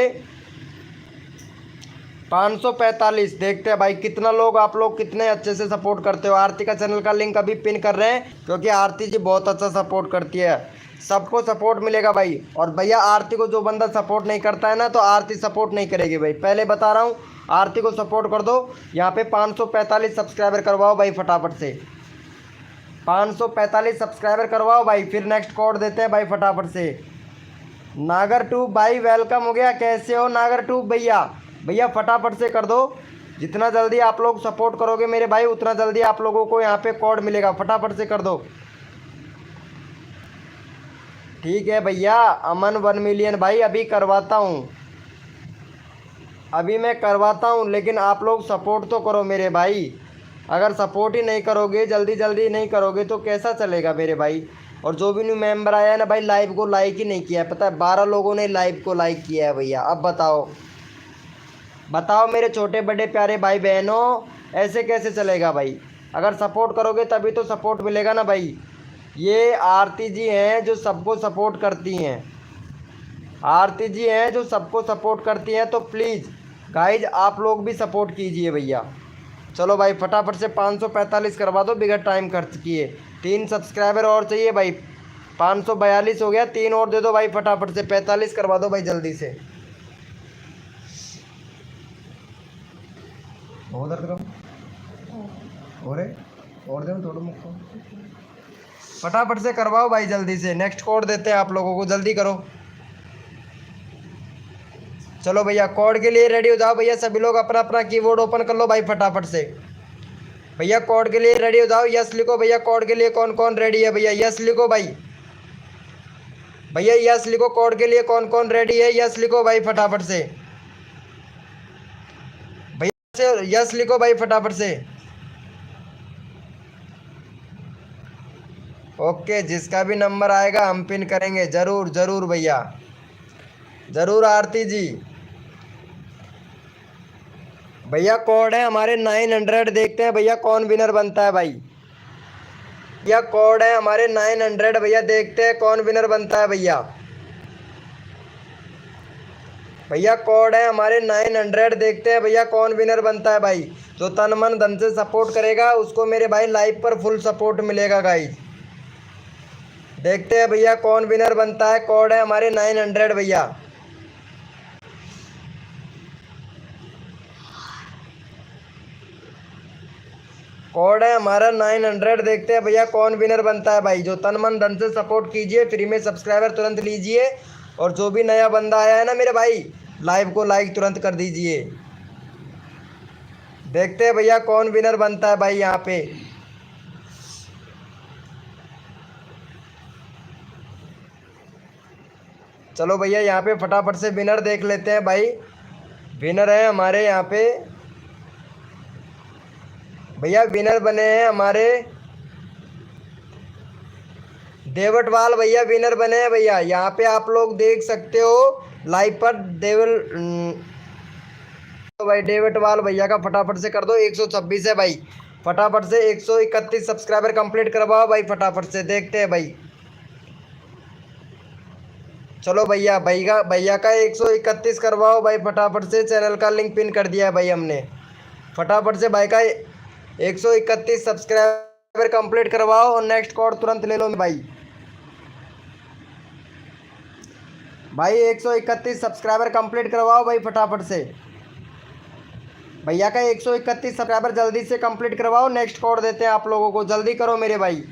545। देखते हैं भाई कितना लोग आप लोग कितने अच्छे से सपोर्ट करते हो। आरती का चैनल का लिंक अभी पिन कर रहे हैं क्योंकि आरती जी बहुत अच्छा सपोर्ट करती है, सबको सपोर्ट मिलेगा भाई। और भैया आरती को जो बंदा सपोर्ट नहीं करता है ना तो आरती सपोर्ट नहीं करेगी भाई, पहले बता रहा हूँ। आरती को सपोर्ट कर दो, यहाँ पे 545 सब्सक्राइबर करवाओ भाई फटाफट से, 545 सब्सक्राइबर करवाओ भाई। फिर नेक्स्ट कोड देते हैं भाई फटाफट से। नागर ट्यूब भाई वेलकम हो गया, कैसे हो नागर ट्यूब भैया फटाफट से कर दो। जितना जल्दी आप लोग सपोर्ट करोगे मेरे भाई उतना जल्दी आप लोगों को यहाँ पे कोड मिलेगा, फटाफट से कर दो। ठीक है भैया, अमन 1 मिलियन भाई अभी करवाता हूँ, अभी मैं करवाता हूँ, लेकिन आप लोग सपोर्ट तो करो मेरे भाई। अगर सपोर्ट ही नहीं करोगे, जल्दी नहीं करोगे तो कैसा चलेगा मेरे भाई। और जो भी न्यू मेंबर आया है ना भाई, लाइव को लाइक ही नहीं किया है, पता है 12 लोगों ने लाइव को लाइक किया है भैया। अब बताओ मेरे छोटे बड़े प्यारे भाई बहनों, ऐसे कैसे चलेगा भाई। अगर सपोर्ट करोगे तभी तो सपोर्ट मिलेगा ना भाई। ये आरती जी हैं जो सबको सपोर्ट करती हैं, आरती जी हैं जो सबको सपोर्ट करती हैं, तो प्लीज़ गाइज आप लोग भी सपोर्ट कीजिए भैया। चलो भाई फटाफट से 545 करवा दो बिगड़ टाइम खर्च किए। 3 सब्सक्राइबर और चाहिए भाई, 542 हो गया, 3 और दे दो भाई फटाफट से, 45 करवा दो भाई जल्दी से। दर्द करो और दे थोड़ा मुक्को, फटाफट से करवाओ भाई जल्दी से। नेक्स्ट कोड देते हैं आप लोगों को, जल्दी करो। चलो भैया कोड के लिए रेडी हो जाओ भैया, सभी लोग अपना अपना कीबोर्ड ओपन कर लो भाई फटाफट से। भैया कोड के लिए रेडी हो जाओ, यस लिखो भैया। कोड के लिए कौन कौन रेडी है भैया, यस लिखो भाई। भैया यस लिखो, कोड के लिए कौन कौन रेडी है, यस लिखो भाई फटाफट से। भैया यस लिखो भाई फटाफट से। ओके, जिसका भी नंबर आएगा हम पिन करेंगे, ज़रूर ज़रूर भैया, ज़रूर आरती जी। भैया कोड है हमारे 900, देखते हैं भैया कौन विनर बनता है भाई। भैया कोड है हमारे 900 भैया, देखते हैं कौन विनर बनता है भैया। भैया कोड है हमारे 900, देखते हैं भैया कौन विनर बनता है भाई। जो तन मन धन से सपोर्ट करेगा उसको मेरे भाई लाइव पर फुल सपोर्ट मिलेगा गाइस। देखते हैं भैया कौन विनर बनता है। कोड है हमारे 900 भैया। कोड है हमारा 900, देखते हैं भैया कौन विनर बनता है भाई। जो तन मन धन से सपोर्ट कीजिए, फ्री में सब्सक्राइबर तुरंत लीजिए, और जो भी नया बंदा आया है ना मेरे भाई, लाइव को लाइक तुरंत कर दीजिए। देखते हैं भैया कौन विनर बनता है भाई यहाँ पे। चलो भैया यहाँ पे फटाफट से विनर देख लेते हैं भाई। विनर है हमारे यहाँ पे भैया, विनर बने हैं हमारे देवटवाल भैया, विनर बने हैं भैया। यहाँ पे आप लोग देख सकते हो लाइव पर तो भाई देवटवाल भैया का फटाफट से कर दो। 126 है भाई, फटाफट से 131 सब्सक्राइबर कंप्लीट करवाओ भाई, फटाफट से। देखते हैं भाई, चलो भैया भैया का 131 करवाओ भाई, फटाफट से। चैनल का लिंक पिन कर दिया है भाई हमने। फटाफट से भाई का 131 सब्सक्राइबर कंप्लीट करवाओ, और नेक्स्ट कोड तुरंत ले लो भाई। भाई 131 सब्सक्राइबर कंप्लीट करवाओ भाई, फटाफट से। भैया का 131 सब्सक्राइबर जल्दी से कंप्लीट करवाओ, नेक्स्ट कोड देते हैं आप लोगों को। जल्दी करो मेरे भाई,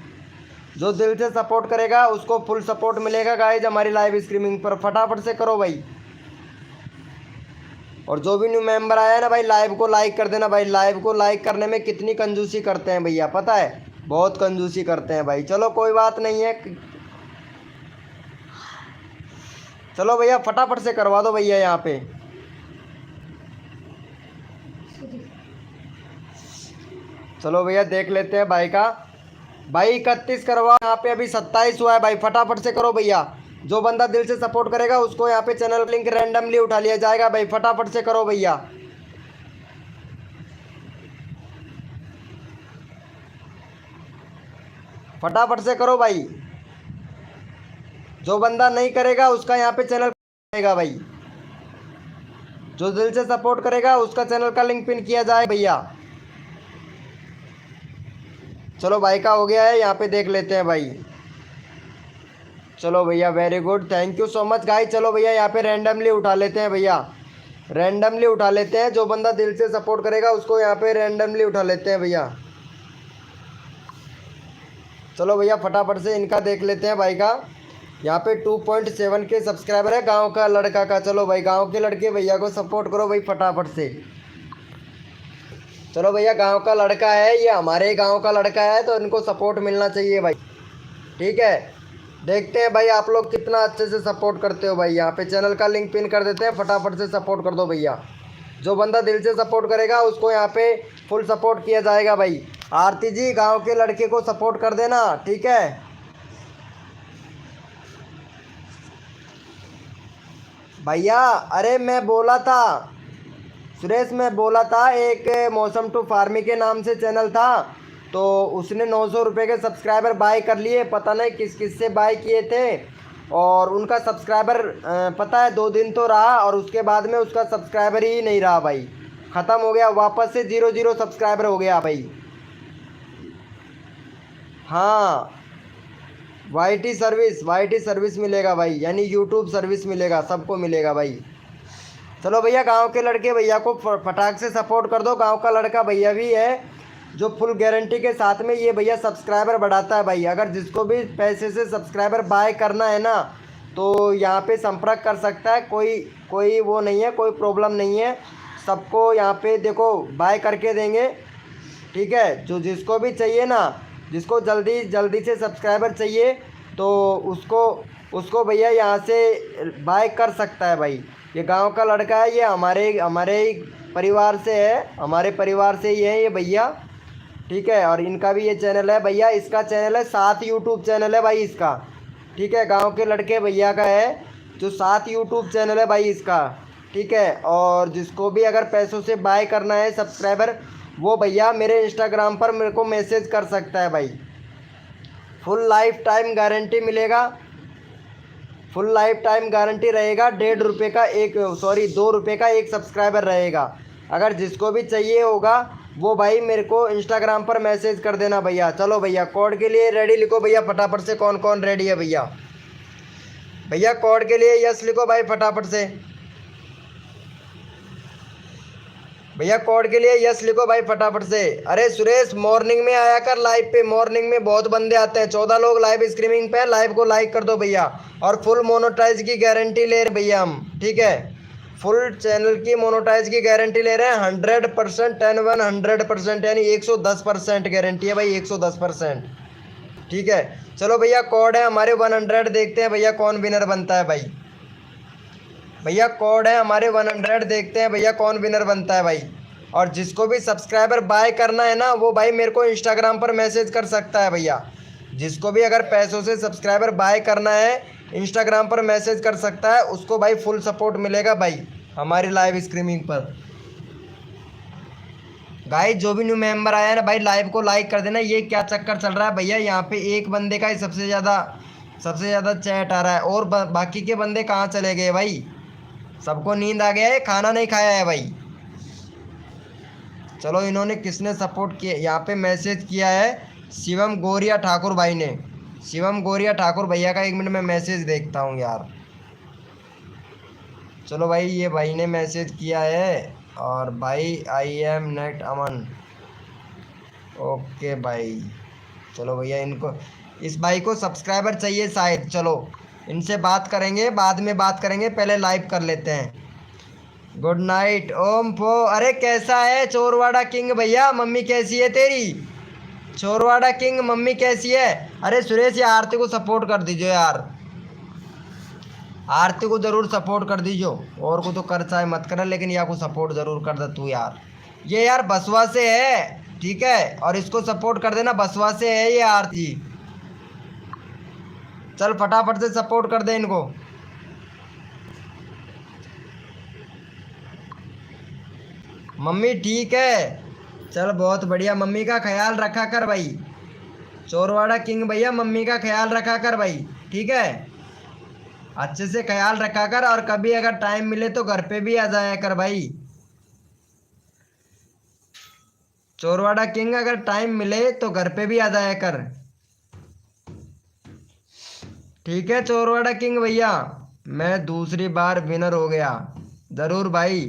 जो दिल से सपोर्ट करेगा उसको फुल सपोर्ट मिलेगा गाइज हमारी लाइव स्ट्रीमिंग पर। फटाफट से करो भाई। और जो भी न्यू मेंबर आया है ना भाई, लाइव को लाइक कर देना भाई। लाइव को लाइक करने में कितनी कंजूसी करते हैं भैया, पता है, बहुत कंजूसी करते हैं भाई। चलो कोई बात नहीं है, चलो भैया फटाफट से करवा दो भैया यहाँ पे। चलो भैया देख लेते हैं भाई का। भाई 31 करवा, यहाँ पे अभी 27 हुआ है भाई, फटाफट से करो भैया। जो बंदा दिल से सपोर्ट करेगा उसको यहाँ पे चैनल लिंक रैंडमली उठा लिया जाएगा भाई, फटाफट से करो भैया। फटाफट से करो भाई। जो बंदा नहीं करेगा उसका यहाँ पे चैनल आएगा भाई। जो दिल से सपोर्ट करेगा उसका चैनल का लिंक पिन किया जाए भैया। चलो भाई का हो गया है, यहाँ पे देख लेते हैं भाई। चलो भैया very good, thank you so much guys. चलो भैया यहाँ पे रैंडमली उठा लेते हैं भैया, रैंडमली उठा लेते हैं। जो बंदा दिल से सपोर्ट करेगा उसको यहाँ पे रैंडमली उठा लेते हैं भैया। चलो भैया फटाफट से इनका देख लेते हैं भाई का। यहाँ पे 2.7 के सब्सक्राइबर है, गांव का लड़का का। चलो भाई गांव के लड़के भैया को सपोर्ट करो भाई, फटाफट से। चलो भैया गांव का लड़का है, ये हमारे गांव का लड़का है, तो इनको सपोर्ट मिलना चाहिए भाई, ठीक है। देखते हैं भाई आप लोग कितना अच्छे से सपोर्ट करते हो भाई। यहाँ पे चैनल का लिंक पिन कर देते हैं, फटाफट से सपोर्ट कर दो भैया। जो बंदा दिल से सपोर्ट करेगा उसको यहाँ पे फुल सपोर्ट किया जाएगा भाई। आरती जी गांव के लड़के को सपोर्ट कर देना, ठीक है। भैया अरे मैं बोला था सुरेश, मैं बोला था एक मौसम टू फार्मी के नाम से चैनल था, तो उसने 900 रुपये के सब्सक्राइबर बाय कर लिए। पता नहीं किस किस से बाय किए थे, और उनका सब्सक्राइबर पता है 2 दिन तो रहा, और उसके बाद में उसका सब्सक्राइबर ही नहीं रहा भाई, ख़त्म हो गया, वापस से 0 सब्सक्राइबर हो गया भाई। हाँ वाईटी सर्विस मिलेगा भाई, यानी यूट्यूब सर्विस मिलेगा, सबको मिलेगा भाई। चलो भैया गांव के लड़के भैया को फटाक से सपोर्ट कर दो। गांव का लड़का भैया भी है जो फुल गारंटी के साथ में ये भैया सब्सक्राइबर बढ़ाता है भाई। अगर जिसको भी पैसे से सब्सक्राइबर बाय करना है ना, तो यहाँ पे संपर्क कर सकता है। कोई वो नहीं है, कोई प्रॉब्लम नहीं है, सबको यहाँ पे देखो बाय करके देंगे, ठीक है। जो जिसको भी चाहिए ना, जिसको जल्दी से सब्सक्राइबर चाहिए, तो उसको भैया यहाँ से बाय कर सकता है भाई। ये गांव का लड़का है, ये हमारे ही परिवार से है, हमारे परिवार से ही है ये भैया। ठीक है। और इनका भी ये चैनल है भैया, इसका चैनल है, 7 यूट्यूब चैनल है भाई इसका, ठीक है। गांव के लड़के भैया का है जो 7 यूट्यूब चैनल है भाई इसका, ठीक है। और जिसको भी अगर पैसों से बाय करना है सब्सक्राइबर, वो भैया मेरे इंस्टाग्राम पर मेरे को मैसेज कर सकता है भाई। फुल लाइफ टाइम गारंटी मिलेगा, फुल लाइफ टाइम गारंटी रहेगा। 1.5 रुपये का एक, सॉरी 2 रुपये का एक सब्सक्राइबर रहेगा। अगर जिसको भी चाहिए होगा वो भाई मेरे को इंस्टाग्राम पर मैसेज कर देना भैया। चलो भैया कोड के लिए रेडी लिखो भैया फटाफट से, कौन कौन रेडी है भैया? भैया कोड के लिए यस लिखो भाई फटाफट से, भैया कोड के लिए यस लिखो भाई फटाफट से। अरे सुरेश मॉर्निंग में आया कर लाइव पे, मॉर्निंग में बहुत बंदे आते हैं, 14 लोग लाइव स्ट्रीमिंग पे, लाइव को लाइक कर दो भैया। और फुल मोनोटाइज की गारंटी ले रहे भैया हम, ठीक है। फुल चैनल की मोनोटाइज की गारंटी ले रहे हैं 100%, 100% यानी 110% गारंटी है भाई, 110%, ठीक है। चलो भैया कोड है हमारे 100, देखते हैं भैया कौन विनर बनता है भाई। भैया कोड है हमारे 100, देखते हैं भैया कौन विनर बनता है भाई। और जिसको भी सब्सक्राइबर बाय करना है ना वो भाई मेरे को इंस्टाग्राम पर मैसेज कर सकता है भैया। जिसको भी अगर पैसों से सब्सक्राइबर बाय करना है इंस्टाग्राम पर मैसेज कर सकता है, उसको भाई फुल सपोर्ट मिलेगा भाई हमारी लाइव स्ट्रीमिंग पर। गाइस जो भी न्यू मेंबर आया है ना भाई लाइव को लाइक कर देना। ये क्या चक्कर चल रहा है भैया, यहाँ पे एक बंदे का ही सबसे ज़्यादा चैट आ रहा है, और बाकी के बंदे कहाँ चले गए भाई? सबको नींद आ गया है, खाना नहीं खाया है भाई। चलो इन्होंने किसने सपोर्ट किया, यहाँ पे मैसेज किया है शिवम गोरिया ठाकुर भाई ने। शिवम गोरिया ठाकुर भैया का 1 मिनट में मैसेज देखता हूँ यार। चलो भाई ये भाई ने मैसेज किया है, और भाई I am net Aman, okay भाई। चलो भैया इनको, इस भाई को सब्सक्राइबर चाहिए शायद, चलो इनसे बात करेंगे, बाद में बात करेंगे, पहले लाइव कर लेते हैं। गुड नाइट ओम पो, अरे कैसा है चोरवाड़ा किंग भैया, मम्मी कैसी है तेरी? चोरवाड़ा किंग मम्मी कैसी है? अरे सुरेश ये आरती को सपोर्ट कर दीजिए यार, आरती को ज़रूर सपोर्ट कर दीजिए। और को तो कर चाहे मत कर, लेकिन या को सपोर्ट ज़रूर कर दे तू यार। ये यार बसवा से है, ठीक है, और इसको सपोर्ट कर देना, बसवा से है ये आरती। चल फटाफट से सपोर्ट कर दे इनको। मम्मी ठीक है, चल बहुत बढ़िया, मम्मी का ख्याल रखा कर भाई। चोरवाड़ा किंग भैया मम्मी का ख्याल रखा कर भाई, ठीक है, अच्छे से ख्याल रखा कर। और कभी अगर टाइम मिले तो घर पे भी आ जाया कर भाई। चोरवाड़ा किंग अगर टाइम मिले तो घर पे भी आ जाया कर, ठीक है। चोरवाड़ा किंग भैया मैं दूसरी बार विनर हो गया, ज़रूर भाई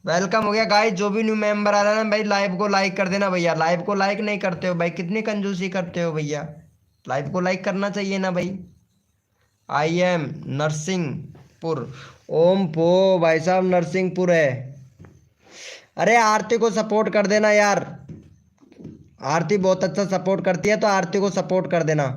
वेलकम हो गया। गाइस जो भी न्यू मेंबर आ रहा है ना भाई लाइव को लाइक कर देना भैया। लाइव को लाइक नहीं करते हो भाई, कितनी कंजूसी करते हो भैया, लाइव को लाइक करना चाहिए ना भाई। आई एम नरसिंहपुर, ओम पो भाई साहब नरसिंहपुर है। अरे आरती को सपोर्ट कर देना यार, आरती बहुत अच्छा सपोर्ट करती है, तो आरती को सपोर्ट कर देना।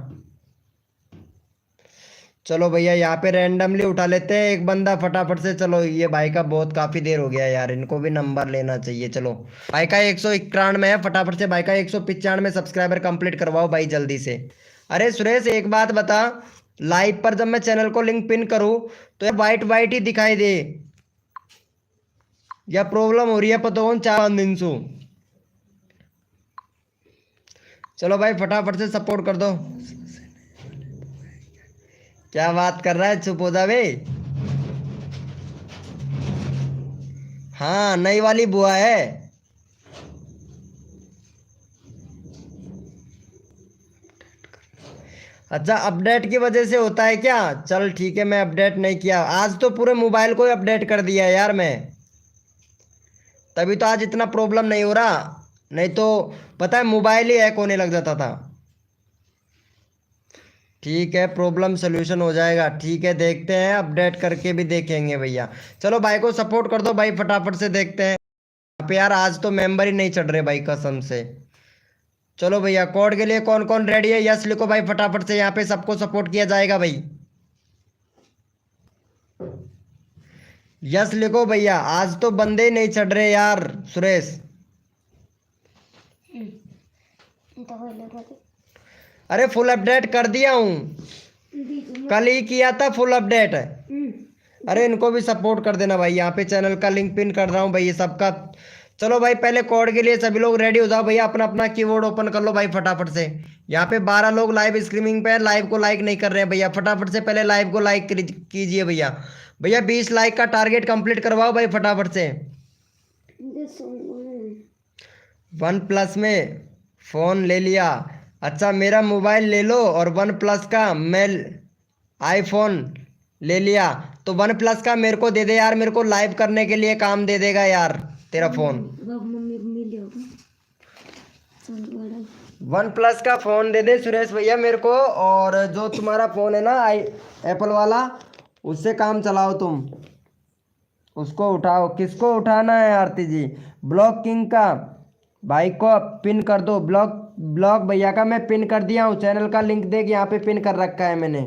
चलो भैया यहाँ पे रैंडमली उठा लेते हैं एक बंदा फटाफट से। चलो ये भाई का बहुत काफ़ी देर हो गया यार, इनको भी नंबर लेना चाहिए। चलो भाई का 191 में है, फटाफट से भाई का 195 सब्सक्राइबर कंप्लीट करवाओ भाई जल्दी से। अरे सुरेश एक बात बता, लाइव पर जब मैं चैनल को लिंक पिन करूँ तो वाइट वाइट ही दिखाई दे, या प्रॉब्लम हो रही है पता कौन 4 दिन से? चलो भाई फटाफट से सपोर्ट कर दो। क्या बात कर रहा है, चुप हो जा बे। हाँ नई वाली बुआ है। अच्छा अपडेट की वजह से होता है क्या? चल ठीक है, मैं अपडेट नहीं किया आज, तो पूरे मोबाइल को ही अपडेट कर दिया यार मैं, तभी तो आज इतना प्रॉब्लम नहीं हो रहा, नहीं तो पता है मोबाइल ही हैक होने लग जाता था। ठीक है प्रॉब्लम सॉल्यूशन हो जाएगा, ठीक है देखते हैं, अपडेट करके भी देखेंगे भैया। चलो भाई को सपोर्ट कर दो भाई फटाफट से, देखते हैं। यहाँ पे यार आज तो मेंबर ही नहीं चढ़ रहे भाई कसम से। चलो भैया कोड के लिए कौन कौन रेडी है यस लिखो भाई फटाफट से, यहाँ पे सबको सपोर्ट किया जाएगा भाई। यस लिखो भैया, आज तो बंदे ही नहीं चढ़ रहे यार सुरेश। दवाई लगा दे अरे फुल अपडेट कर दिया हूँ, बीच में। कल ही किया था फुल अपडेट। हम्म, अरे इनको भी सपोर्ट कर देना भाई, यहाँ पे चैनल का लिंक पिन कर रहा हूँ भाई, ये सबका। चलो भाई पहले कोड के लिए सभी लोग रेडी हो जाओ भैया, अपना अपना कीबोर्ड ओपन कर लो भाई फटाफट से। यहाँ पे 12 लोग लाइव स्ट्रीमिंग पे है, लाइव को लाइक नहीं कर रहे हैं भैया, फटाफट से पहले लाइव को लाइक कीजिए भैया। भैया 20 लाइक का टारगेट कंप्लीट करवाओ भाई फटाफट से। वन प्लस में फ़ोन ले लिया, अच्छा मेरा मोबाइल ले लो, और वन प्लस का मैं आईफोन ले लिया, तो वन प्लस का मेरे को दे दे यार, मेरे को लाइव करने के लिए काम दे देगा यार तेरा फ़ोन। मम्मी को मिल जाओगे वन प्लस का फ़ोन दे दे सुरेश भैया मेरे को, और जो तुम्हारा फ़ोन है ना आई एप्पल वाला, उससे काम चलाओ तुम, उसको उठाओ। किसको उठाना है आरती जी? ब्लॉक किंग का भाई को पिन कर दो, ब्लॉक ब्लॉक भैया का मैं पिन कर दिया हूँ, चैनल का लिंक देख यहाँ पे पिन कर रखा है मैंने।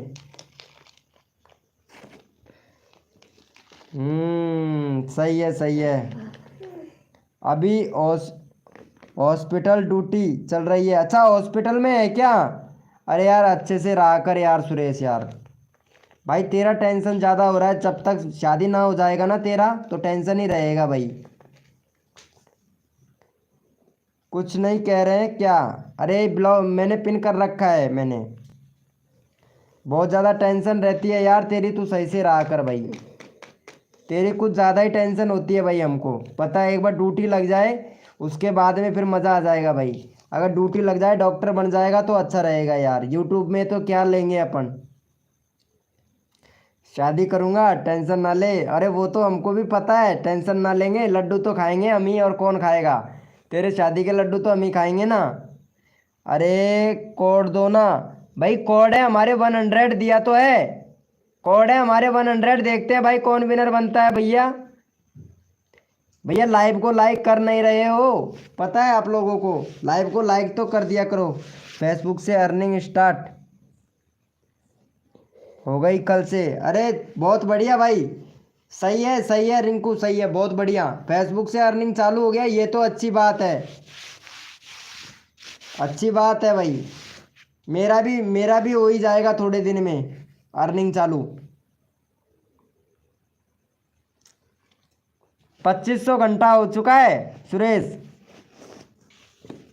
सही है सही है। अभी हॉस्पिटल ड्यूटी चल रही है, अच्छा हॉस्पिटल में है क्या? अरे यार अच्छे से रहा कर यार सुरेश यार, भाई तेरा टेंशन ज़्यादा हो रहा है, जब तक शादी ना हो जाएगा ना तेरा तो टेंशन ही रहेगा भाई। कुछ नहीं कह रहे हैं क्या? अरे ब्लॉक मैंने पिन कर रखा है मैंने, बहुत ज़्यादा टेंशन रहती है यार तेरी, तू सही से रहा कर भाई, तेरी कुछ ज़्यादा ही टेंशन होती है भाई, हमको पता है। एक बार ड्यूटी लग जाए उसके बाद में फिर मज़ा आ जाएगा भाई, अगर ड्यूटी लग जाए डॉक्टर बन जाएगा तो अच्छा रहेगा यार। यूट्यूब में तो क्या लेंगे अपन, शादी करूँगा टेंशन ना ले, अरे वो तो हमको भी पता है, टेंशन ना लेंगे, लड्डू तो खाएंगे हम ही, और कौन खाएगा? तेरे शादी के लड्डू तो हम ही खाएंगे ना। अरे कोड दो ना भाई, कोड है हमारे 100 दिया तो है, कोड है हमारे 100, देखते हैं भाई कौन विनर बनता है भैया। भैया लाइव को लाइक कर नहीं रहे हो, पता है आप लोगों को, लाइव को लाइक तो कर दिया करो। फेसबुक से अर्निंग स्टार्ट हो गई कल से, अरे बहुत बढ़िया भाई, सही है रिंकू, सही है, बहुत बढ़िया, फेसबुक से अर्निंग चालू हो गया, ये तो अच्छी बात है, अच्छी बात है भाई। मेरा भी हो ही जाएगा थोड़े दिन में अर्निंग चालू। 2500 घंटा हो चुका है सुरेश,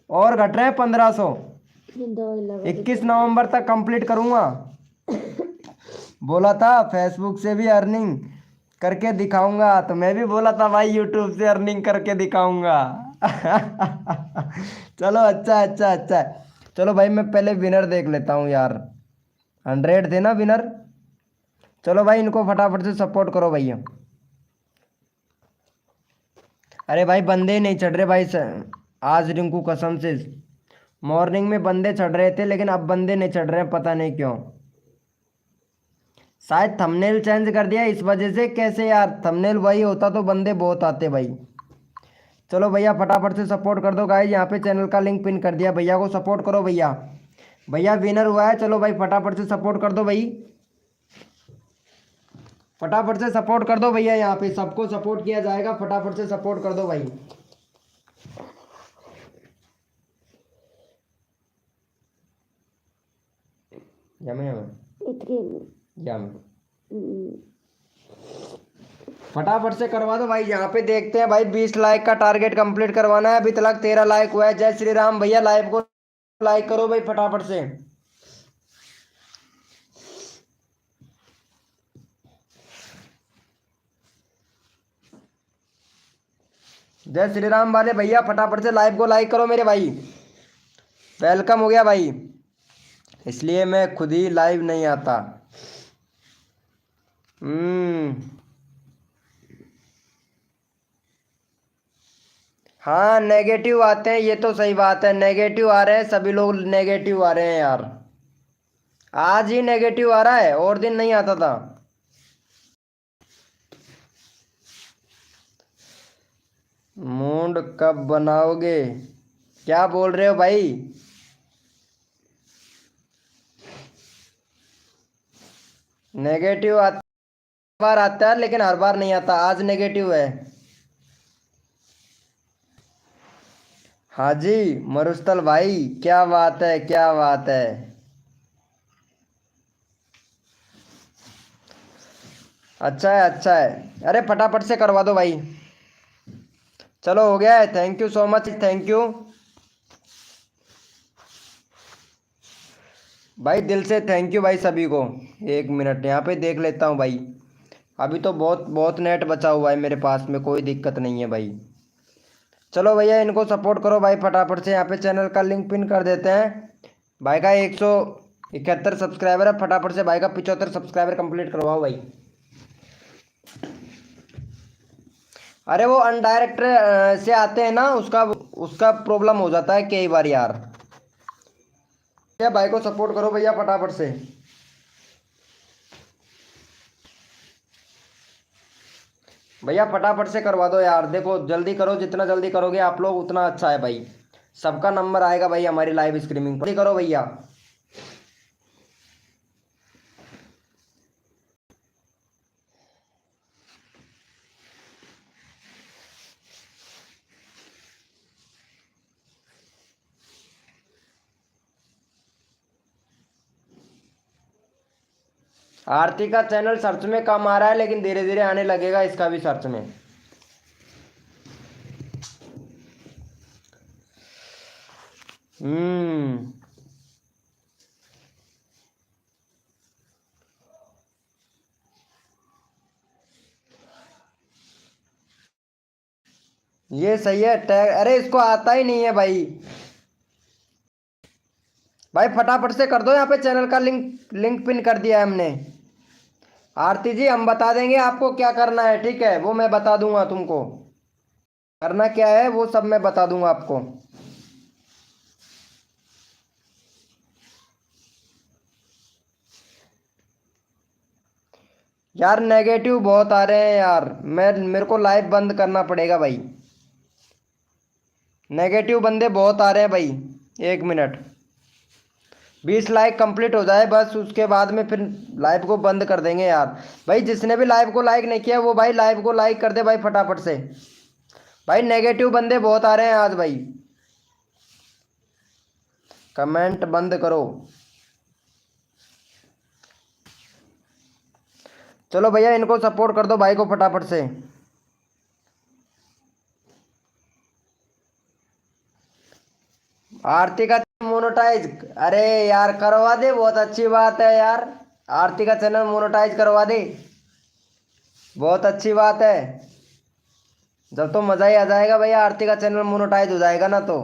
और घट रहे हैं 1500। 21 नवंबर तक कंप्लीट करूंगा, बोला था फेसबुक से भी अर्निंग करके दिखाऊंगा, तो मैं भी बोला था भाई यूट्यूब से अर्निंग करके दिखाऊंगा। चलो अच्छा अच्छा अच्छा, चलो भाई मैं पहले विनर देख लेता हूँ यार, 100 थे ना विनर। चलो भाई इनको फटाफट से सपोर्ट करो भैया। अरे भाई बंदे नहीं चढ़ रहे भाई आज रिंकू कसम से, मॉर्निंग में बंदे चढ़ रहे थे लेकिन अब बंदे नहीं चढ़ रहे हैं, पता नहीं क्यों, शायद थंबनेल चेंज कर दिया इस वजह से। कैसे यार, थंबनेल वही होता तो बंदे बहुत आते भाई। चलो भैया फटाफट से सपोर्ट कर दो गाइस, यहाँ पे चैनल का लिंक पिन कर दिया, भैया को सपोर्ट करो भैया। भैया विनर हुआ है, चलो भाई फटाफट से सपोर्ट कर दो भाई, फटाफट से सपोर्ट कर दो भैया, यहाँ पे सबको सपोर्ट किया जाएगा, फटाफट से सपोर्ट कर दो भाई। यमे फटाफट से करवा दो भाई, यहाँ पे देखते हैं भाई 20 लाइक का टारगेट कंप्लीट करवाना है, अभी तक 13 लाइक हुआ है। जय श्री राम भैया, लाइव को लाइक करो भाई फटाफट से। जय श्री राम वाले भैया फटाफट से लाइव को लाइक करो मेरे भाई, वेलकम हो गया भाई, इसलिए मैं खुद ही लाइव नहीं आता। हाँ नेगेटिव आते हैं, ये तो सही बात है, नेगेटिव आ रहे हैं, सभी लोग नेगेटिव आ रहे हैं यार, आज ही नेगेटिव आ रहा है, और दिन नहीं आता था। मूड कब बनाओगे? क्या बोल रहे हो भाई? नेगेटिव हर बार आता है लेकिन हर बार नहीं आता, आज नेगेटिव है। हाँ जी मरुस्थल भाई, क्या बात है, क्या बात है। अच्छा है, अच्छा है। अरे फटाफट से करवा दो भाई। चलो हो गया है, thank you so much, thank you भाई, दिल से थैंक यू भाई सभी को। एक मिनट यहाँ पे देख लेता हूँ भाई। अभी तो बहुत बहुत नेट बचा हुआ है मेरे पास में, कोई दिक्कत नहीं है भाई। चलो भैया इनको सपोर्ट करो भाई फटाफट से, यहाँ पे चैनल का लिंक पिन कर देते हैं। भाई का 171 सब्सक्राइबर है, फटाफट से भाई का 75 सब्सक्राइबर कंप्लीट करवाओ भाई। अरे वो अनडायरेक्ट से आते हैं ना, उसका उसका प्रॉब्लम हो जाता है कई बार यार। भैया भाई को सपोर्ट करो भैया फटाफट से। भैया फटाफट से करवा दो यार, देखो जल्दी करो, जितना जल्दी करोगे आप लोग उतना अच्छा है भाई। सबका नंबर आएगा भाई हमारी लाइव स्ट्रीमिंग पर, जल्दी करो भैया। आरती का चैनल सर्च में कम आ रहा है, लेकिन धीरे धीरे आने लगेगा इसका भी सर्च में। हम्म। ये सही है टैग, अरे इसको आता ही नहीं है भाई। भाई फटाफट से कर दो, यहाँ पे चैनल का लिंक लिंक पिन कर दिया है हमने। आरती जी हम बता देंगे आपको क्या करना है, ठीक है, वो मैं बता दूंगा तुमको। करना क्या है वो सब मैं बता दूंगा आपको। यार नेगेटिव बहुत आ रहे हैं यार, मेरे को लाइव बंद करना पड़ेगा भाई। नेगेटिव बंदे बहुत आ रहे हैं भाई। एक मिनट, 20 लाइक कंप्लीट हो जाए बस, उसके बाद में फिर लाइव को बंद कर देंगे यार। भाई जिसने भी लाइव को लाइक नहीं किया वो भाई लाइव को लाइक कर दे भाई फटाफट से। भाई नेगेटिव बंदे बहुत आ रहे हैं आज भाई। कमेंट बंद करो। चलो भैया इनको सपोर्ट कर दो भाई को फटाफट से। आरती का मोनेटाइज, अरे यार करवा दे, बहुत अच्छी बात है यार। आरती का चैनल मोनेटाइज करवा दे, बहुत अच्छी बात है। जब तो मज़ा ही आ जाएगा भैया, आरती का चैनल मोनेटाइज हो जाएगा ना, तो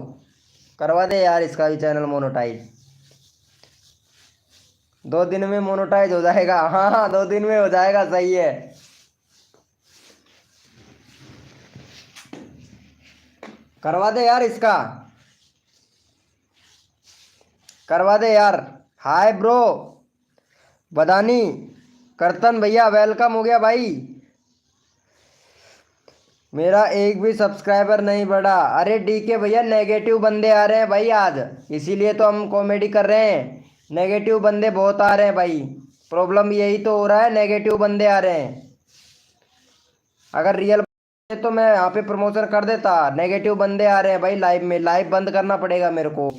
करवा दे यार इसका भी चैनल मोनेटाइज। 2 दिन में मोनेटाइज हो जाएगा, हाँ हाँ 2 दिन में हो जाएगा, सही है। करवा दे यार इसका, करवा दे यार। हाय ब्रो बदानी, करतन भैया वेलकम हो गया भाई। मेरा एक भी सब्सक्राइबर नहीं बढ़ा, अरे डीके भैया नेगेटिव बंदे आ रहे हैं भाई आज, इसीलिए तो हम कॉमेडी कर रहे हैं। नेगेटिव बंदे बहुत आ रहे हैं भाई, प्रॉब्लम यही तो हो रहा है, नेगेटिव बंदे आ रहे हैं। अगर रियल तो मैं यहाँ पे प्रमोशन कर देता, नेगेटिव बंदे आ रहे हैं भाई लाइव में, लाइव बंद करना पड़ेगा मेरे को।